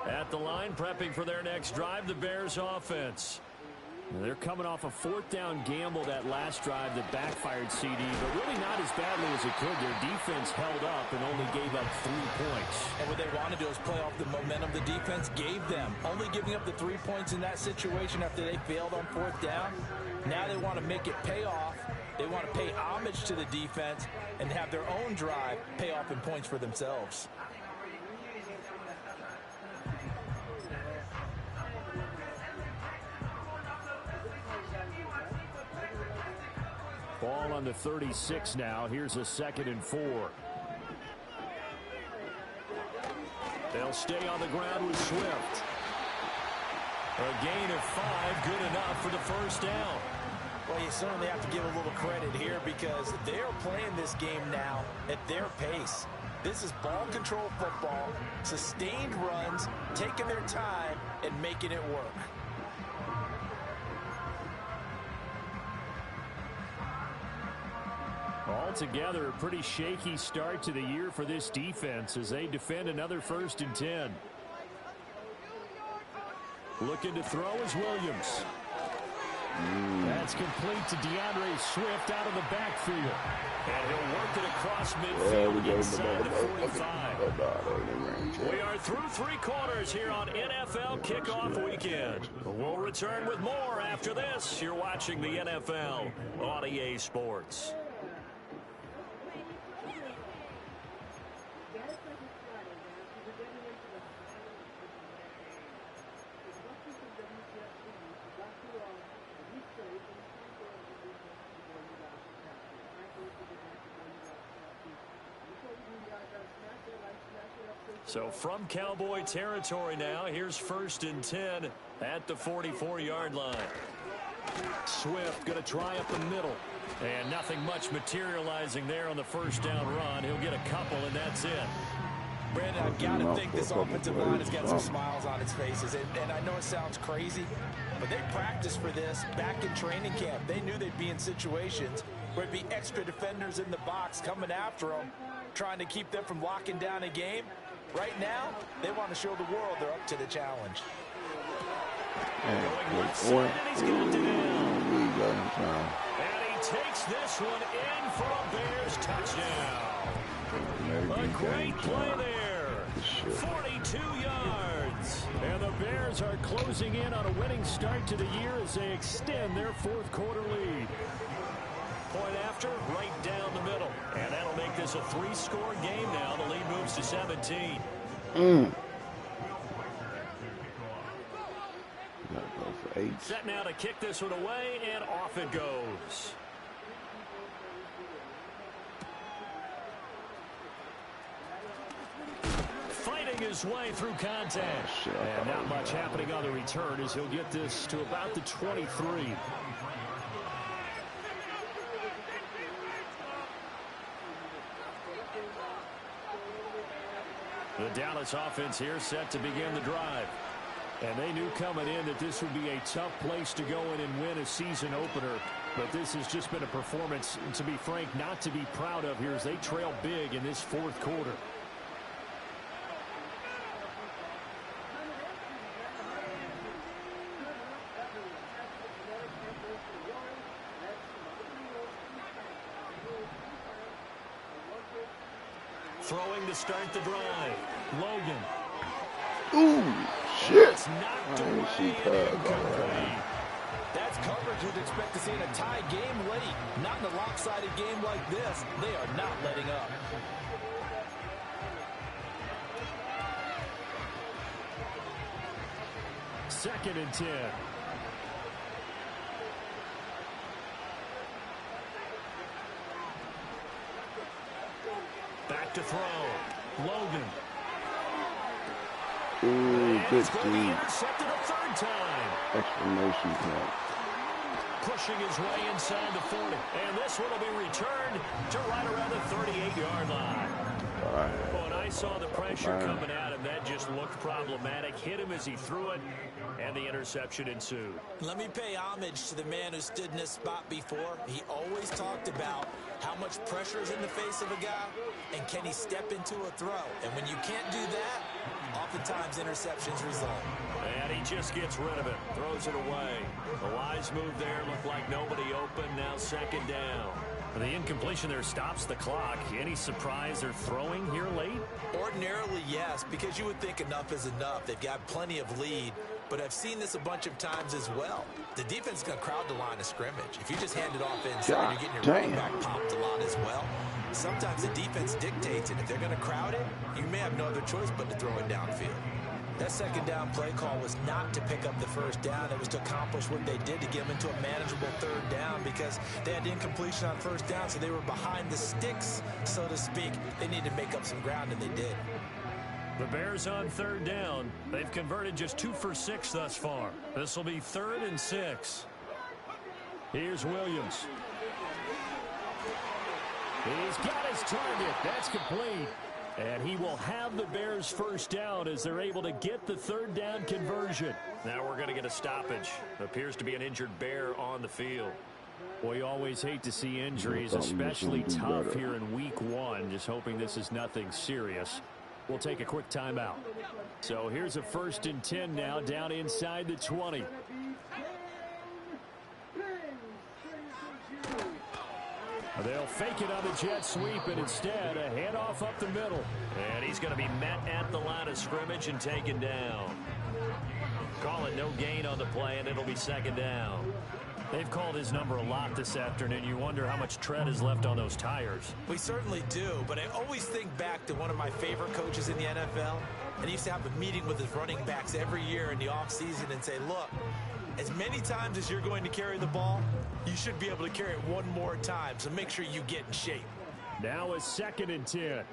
S4: At the line, prepping for their next drive, the Bears offense.
S7: And they're coming off a 4th down gamble that last drive that backfired CD, but really not as badly as it could. Their defense held up and only gave up 3 points.
S5: And what they want to do is play off the momentum the defense gave them. Only giving up the 3 points in that situation after they failed on 4th down. Now they want to make it pay off. They want to pay homage to the defense and have their own drive pay off in points for themselves.
S7: Ball on the 36 now. Here's a 2nd and 4. They'll stay on the ground with Swift. A gain of 5, good enough for the 1st down.
S5: Well, you certainly have to give a little credit here because they're playing this game now at their pace. This is ball control football, sustained runs, taking their time and making it work.
S7: Altogether, a pretty shaky start to the year for this defense as they defend another 1st and 10. Looking to throw is Williams. That's complete to DeAndre Swift out of the backfield. And he'll work it across midfield inside the 45. We are through 3 quarters here on NFL Kickoff Weekend. We'll return with more after this. You're watching the NFL on EA Sports. So from Cowboy territory now, here's 1st and 10 at the 44-yard line. Swift going to try up the middle. And nothing much materializing there on the 1st down run. He'll get a couple, and that's it.
S5: Brandon, I've got to think this offensive line has got some smiles on its faces. And I know it sounds crazy, but they practiced for this back in training camp. They knew they'd be in situations where it'd be extra defenders in the box coming after them, trying to keep them from locking down a game. Right now, they want to show the world they're up to the challenge.
S7: Going left side, and he's got it down. And he takes this one in for a Bears touchdown. A great play there. 42 yards. And the Bears are closing in on a winning start to the year as they extend their 4th quarter lead. Point after, right down the middle. And that'll make this a 3-score game now. The lead moves to 17. Set now to kick this one away, and off it goes. Fighting his way through contact. And not much happening on the return as he'll get this to about the 23. The Dallas offense here set to begin the drive. And they knew coming in that this would be a tough place to go in and win a season opener. But this has just been a performance, to be frank, not to be proud of here as they trail big in this 4th quarter. Throwing to start the drive. Logan.
S1: Ooh, shit.
S7: I didn't see that.
S5: That's coverage you'd expect to see in a tie game late. Not in a lopsided game like this. They are not letting up.
S7: Second and 10. Back to throw. Logan.
S1: Ooh, good D.
S7: Intercepted a 3rd time.
S1: Exclamation point.
S7: Pushing his way inside the 40. And this one will be returned to right around the 38-yard line. Oh, and I saw the pressure coming at him. That just looked problematic. Hit him as he threw it, and the interception ensued.
S5: Let me pay homage to the man who stood in this spot before. He always talked about how much pressure is in the face of a guy, and can he step into a throw. And when you can't do that, oftentimes interceptions result.
S7: And he just gets rid of it. Throws it away. A wise move there. Looked like nobody open. Now second down.
S4: The incompletion there stops the clock. Any surprise they're throwing here late?
S5: Ordinarily, yes, because you would think enough is enough. They've got plenty of lead, but I've seen this a bunch of times as well. The defense is going to crowd the line of scrimmage. If you just hand it off inside, you're getting your running back popped a lot as well. Sometimes the defense dictates it. If they're going to crowd it, you may have no other choice but to throw it downfield. That second down play call was not to pick up the first down. It was to accomplish what they did to get them into a manageable third down because they had incompletion on first down, so they were behind the sticks, so to speak. They needed to make up some ground, and they did.
S4: The Bears on third down. They've converted just 2 for 6 thus far. This will be 3rd and 6. Here's Williams. He's got his target. That's complete. And he will have the Bears first down as they're able to get the third down conversion.
S7: Now we're going to get a stoppage. Appears to be an injured Bear on the field.
S4: We always hate to see injuries, especially tough here in week 1. Just hoping this is nothing serious. We'll take a quick timeout. So here's a 1st and 10 now down inside the 20. They'll fake it on the jet sweep, and instead a handoff up the middle.
S7: And he's going to be met at the line of scrimmage and taken down. Call it no gain on the play, and it'll be second down.
S4: They've called his number a lot this afternoon. You wonder how much tread is left on those tires.
S5: We certainly do, but I always think back to one of my favorite coaches in the NFL, and he used to have a meeting with his running backs every year in the offseason and say, look, as many times as you're going to carry the ball, you should be able to carry it one more time, so make sure you get in shape.
S4: Now a 2nd and 10.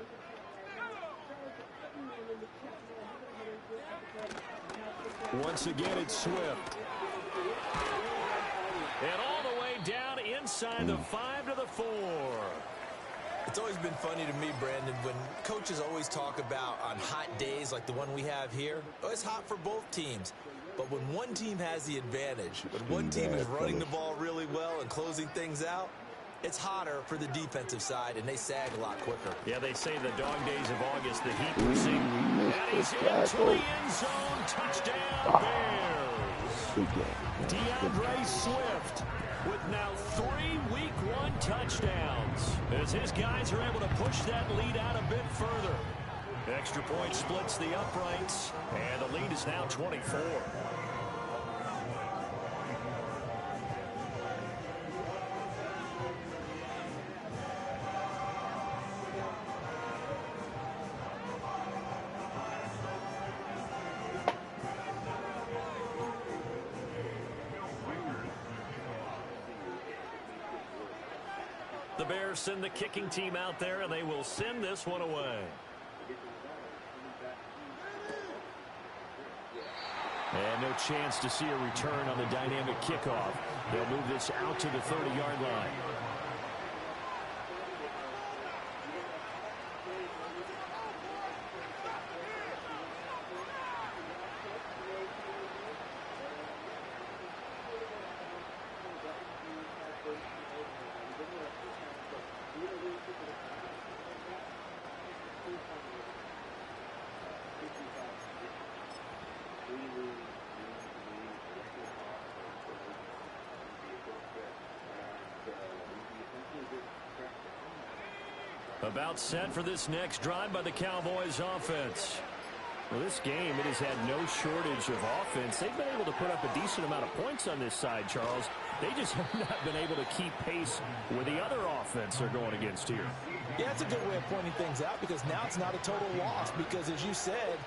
S4: Once again, it's Swift.
S7: And all the way down inside the 5 to the 4.
S5: It's always been funny to me, Brandon, when coaches always talk about on hot days like the one we have here, oh, it's hot for both teams. But when one team has the advantage, when one team is running the ball really well and closing things out, it's hotter for the defensive side, and they sag a lot quicker.
S7: Yeah, they say the dog days of August, the heat will sing. And he's into the end zone. Touchdown, Bears.
S4: DeAndre Swift
S7: with now 3 Week 1 touchdowns as his guys are able to push that lead out a bit further. Extra point splits the uprights, and the lead is now 24. The Bears send the kicking team out there, and they will send this one away.
S4: And no chance to see a return on the dynamic kickoff. They'll move this out to the 30-yard line.
S7: About set for this next drive by the Cowboys offense.
S4: Well, this game, it has had no shortage of offense. They've been able to put up a decent amount of points on this side, Charles. They just have not been able to keep pace with the other offense they're going against here.
S5: Yeah, that's a good way of pointing things out because now it's not a total loss because, as you said,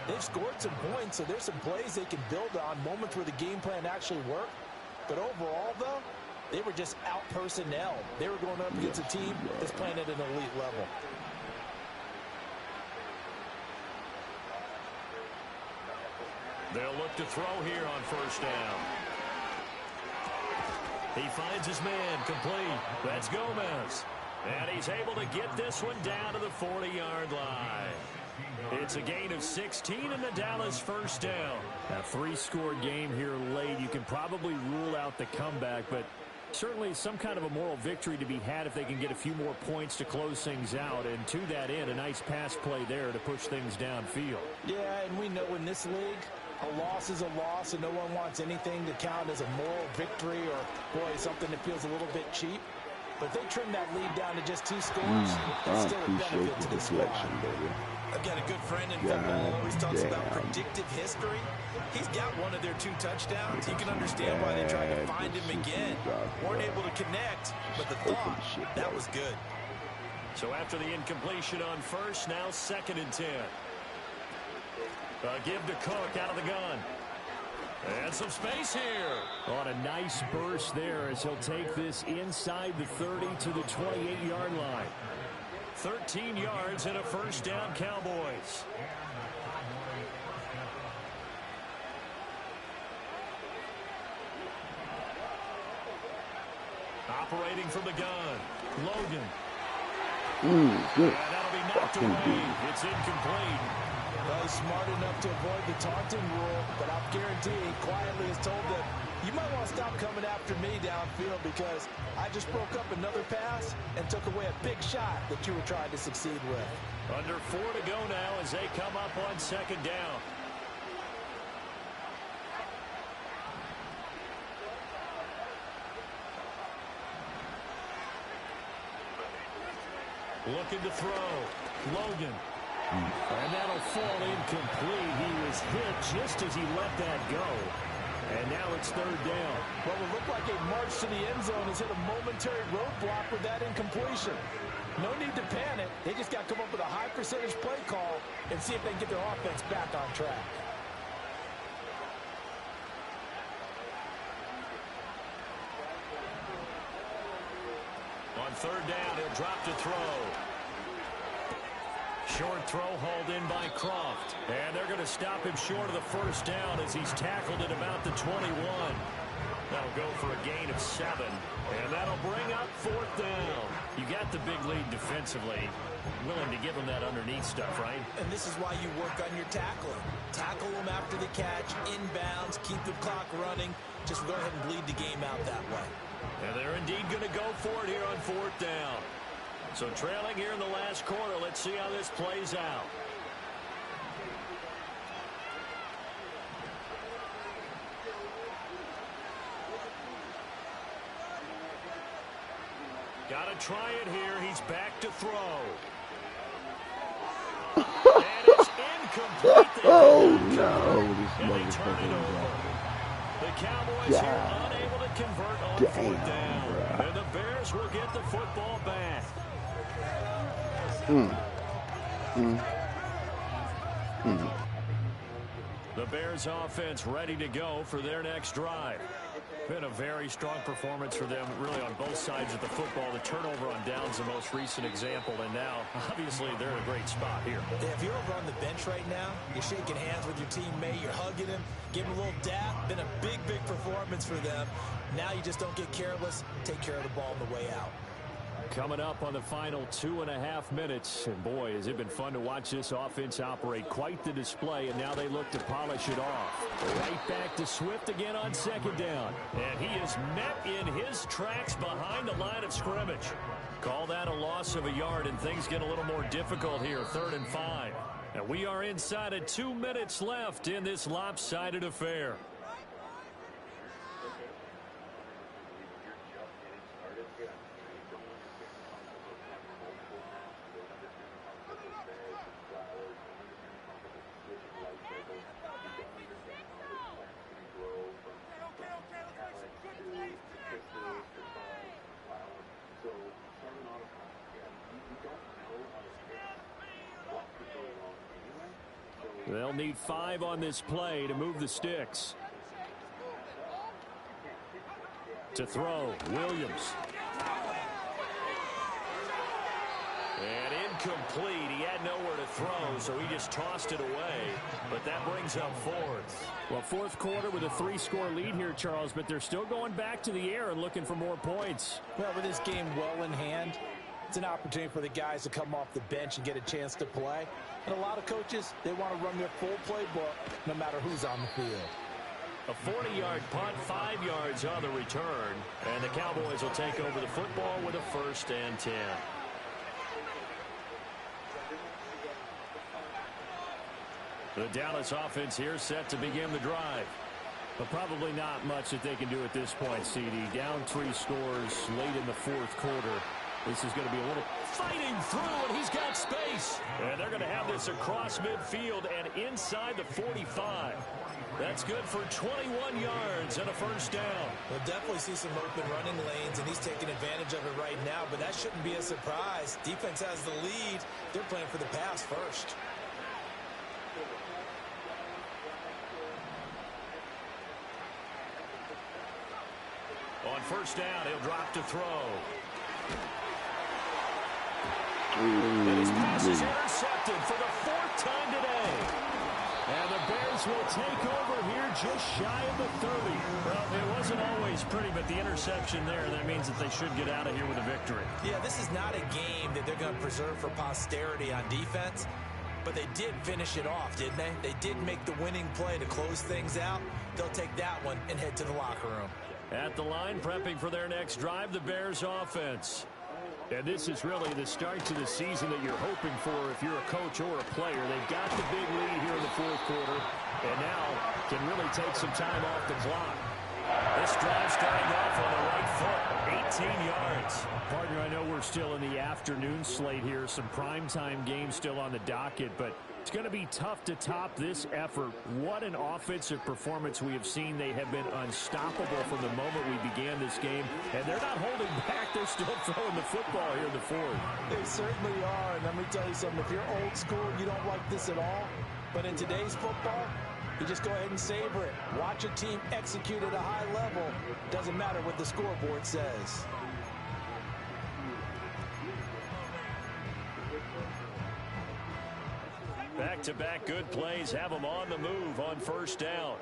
S5: they've scored some points, so there's some plays they can build on, moments where the game plan actually worked. But overall, though, they were just out-personnel. They were going up against a team that's playing at an elite level.
S7: They'll look to throw here on first down. He finds his man complete. That's Gomez. And he's able to get this one down to the 40-yard line. It's a gain of 16 and the Dallas first down.
S4: A 3-score game here late. You can probably rule out the comeback, but certainly some kind of a moral victory to be had if they can get a few more points to close things out. And to that end, a nice pass play there to push things downfield.
S5: Yeah, and we know in this league, A loss is a loss, and no one wants anything to count as a moral victory or, boy, something that feels a little bit cheap. But they trim that lead down to just 2 scores. It's still a benefit to the squad.
S6: I've got a good friend in football, always talks about predictive history. He's got one of their 2 touchdowns. You can understand why they tried to find him again. Weren't able to connect, but the thought, that was good.
S7: So after the incompletion on first, now 2nd and 10. Give to Cook out of the gun. And some space here. On a nice burst there as he'll take this inside the 30 to the 28-yard line. 13 yards and a first down, Cowboys. Operating from the gun, Logan.
S1: Good.
S7: And that'll be knocked away. It's incomplete.
S5: Well, he's smart enough to avoid the taunting rule, but I'll guarantee he quietly has told them, you might want to stop coming after me downfield because I just broke up another pass and took away a big shot that you were trying to succeed with.
S7: Under 4 to go now as they come up on 2nd down. Looking to throw. Logan. And that'll fall incomplete. He was hit just as he let that go. And now it's 3rd down.
S5: What would look like a march to the end zone has hit a momentary roadblock with that incompletion. No need to panic. They just got to come up with a high percentage play call and see if they can get their offense back on track.
S7: On 3rd down, he'll drop to throw. Short throw hauled in by Croft. And they're going to stop him short of the first down as he's tackled at about the 21. That'll go for a gain of 7. And that'll bring up 4th down. You got the big lead defensively. Willing to give them that underneath stuff, right?
S5: And this is why you work on your tackling. Tackle them after the catch, inbounds, keep the clock running. Just go ahead and bleed the game out that way.
S7: And they're indeed going to go for it here on 4th down. So trailing here in the last quarter, let's see how this plays out. Got to try it here. He's back to throw. And it's incomplete.
S1: Oh, no. This
S7: And they turn it over. The Cowboys here unable to convert on 4th down. And the Bears will get the football back. The Bears offense ready to go for their next drive. Been a very strong performance for them, really, on both sides of the football. The turnover on downs, the most recent example, and now, obviously, they're in a great spot here.
S5: Yeah, if you're over on the bench right now, you're shaking hands with your teammate, you're hugging him, giving him a little dap. Been a big, big performance for them. Now you just don't get careless. Take care of the ball on the way out.
S7: Coming up on the final 2.5 minutes. And boy, has it been fun to watch this offense operate. Quite the display, and now they look to polish it off. Right back to Swift again on 2nd down. And he is met in his tracks behind the line of scrimmage. Call that a loss of a yard, and things get a little more difficult here. 3rd and 5. And we are inside of 2 minutes left in this lopsided affair. They'll need 5 on this play to move the sticks. To throw, Williams. And incomplete. He had nowhere to throw, so he just tossed it away. But that brings up 4th. Well, 4th quarter with a 3-score lead here, Charles, but they're still going back to the air and looking for more points.
S5: Well, with this game well in hand, it's an opportunity for the guys to come off the bench and get a chance to play. And a lot of coaches, they want to run their full playbook no matter who's on the field.
S7: A 40-yard punt, 5 yards on the return. And the Cowboys will take over the football with a 1st and 10. The Dallas offense here set to begin the drive.
S4: But probably not much that they can do at this point, CD. Down 3 scores late in the fourth quarter. This is going to be a little
S7: fighting through, and he's got space. And they're going to have this across midfield and inside the 45. That's good for 21 yards and a first down.
S5: We'll definitely see some open running lanes, and he's taking advantage of it right now, but that shouldn't be a surprise. Defense has the lead. They're playing for the pass first.
S7: On first down, he'll drop to throw. And his pass is intercepted for the 4th time today.
S4: And the Bears will take over here just shy of the 30.
S7: Well, it wasn't always pretty, but the interception there, that means that they should get out of here with a victory.
S5: Yeah, this is not a game that they're going to preserve for posterity on defense, but they did finish it off, didn't they? They did make the winning play to close things out. They'll take that one and head to the locker room.
S7: At the line, prepping for their next drive, the Bears offense.
S4: And this is really the start to the season that you're hoping for if you're a coach or a player. They've got the big lead here in the fourth quarter, and now can really take some time off the clock.
S7: This drive starting off on the right foot, 18 yards.
S4: Partner, I know we're still in the afternoon slate here, some primetime games still on the docket, but it's going to be tough to top this effort. What an offensive performance we have seen. They have been unstoppable from the moment we began this game, and they're not holding back. They're still throwing the football here in the fourth.
S5: They certainly are, and let me tell you something. If you're old school, you don't like this at all, but in today's football, you just go ahead and savor it. Watch a team execute at a high level. Doesn't matter what the scoreboard says.
S7: Back-to-back good plays have them on the move on first down.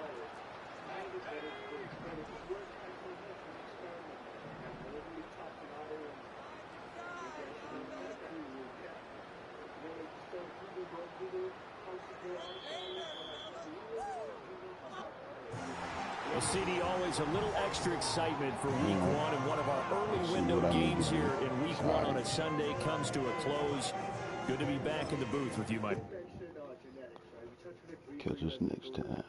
S4: Well, CD, always a little extra excitement for week one, and one of our early window games here in week one on a Sunday comes to a close. Good to be back in the booth with you, Mike.
S1: Catch us next time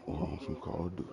S1: on some Call of Duty.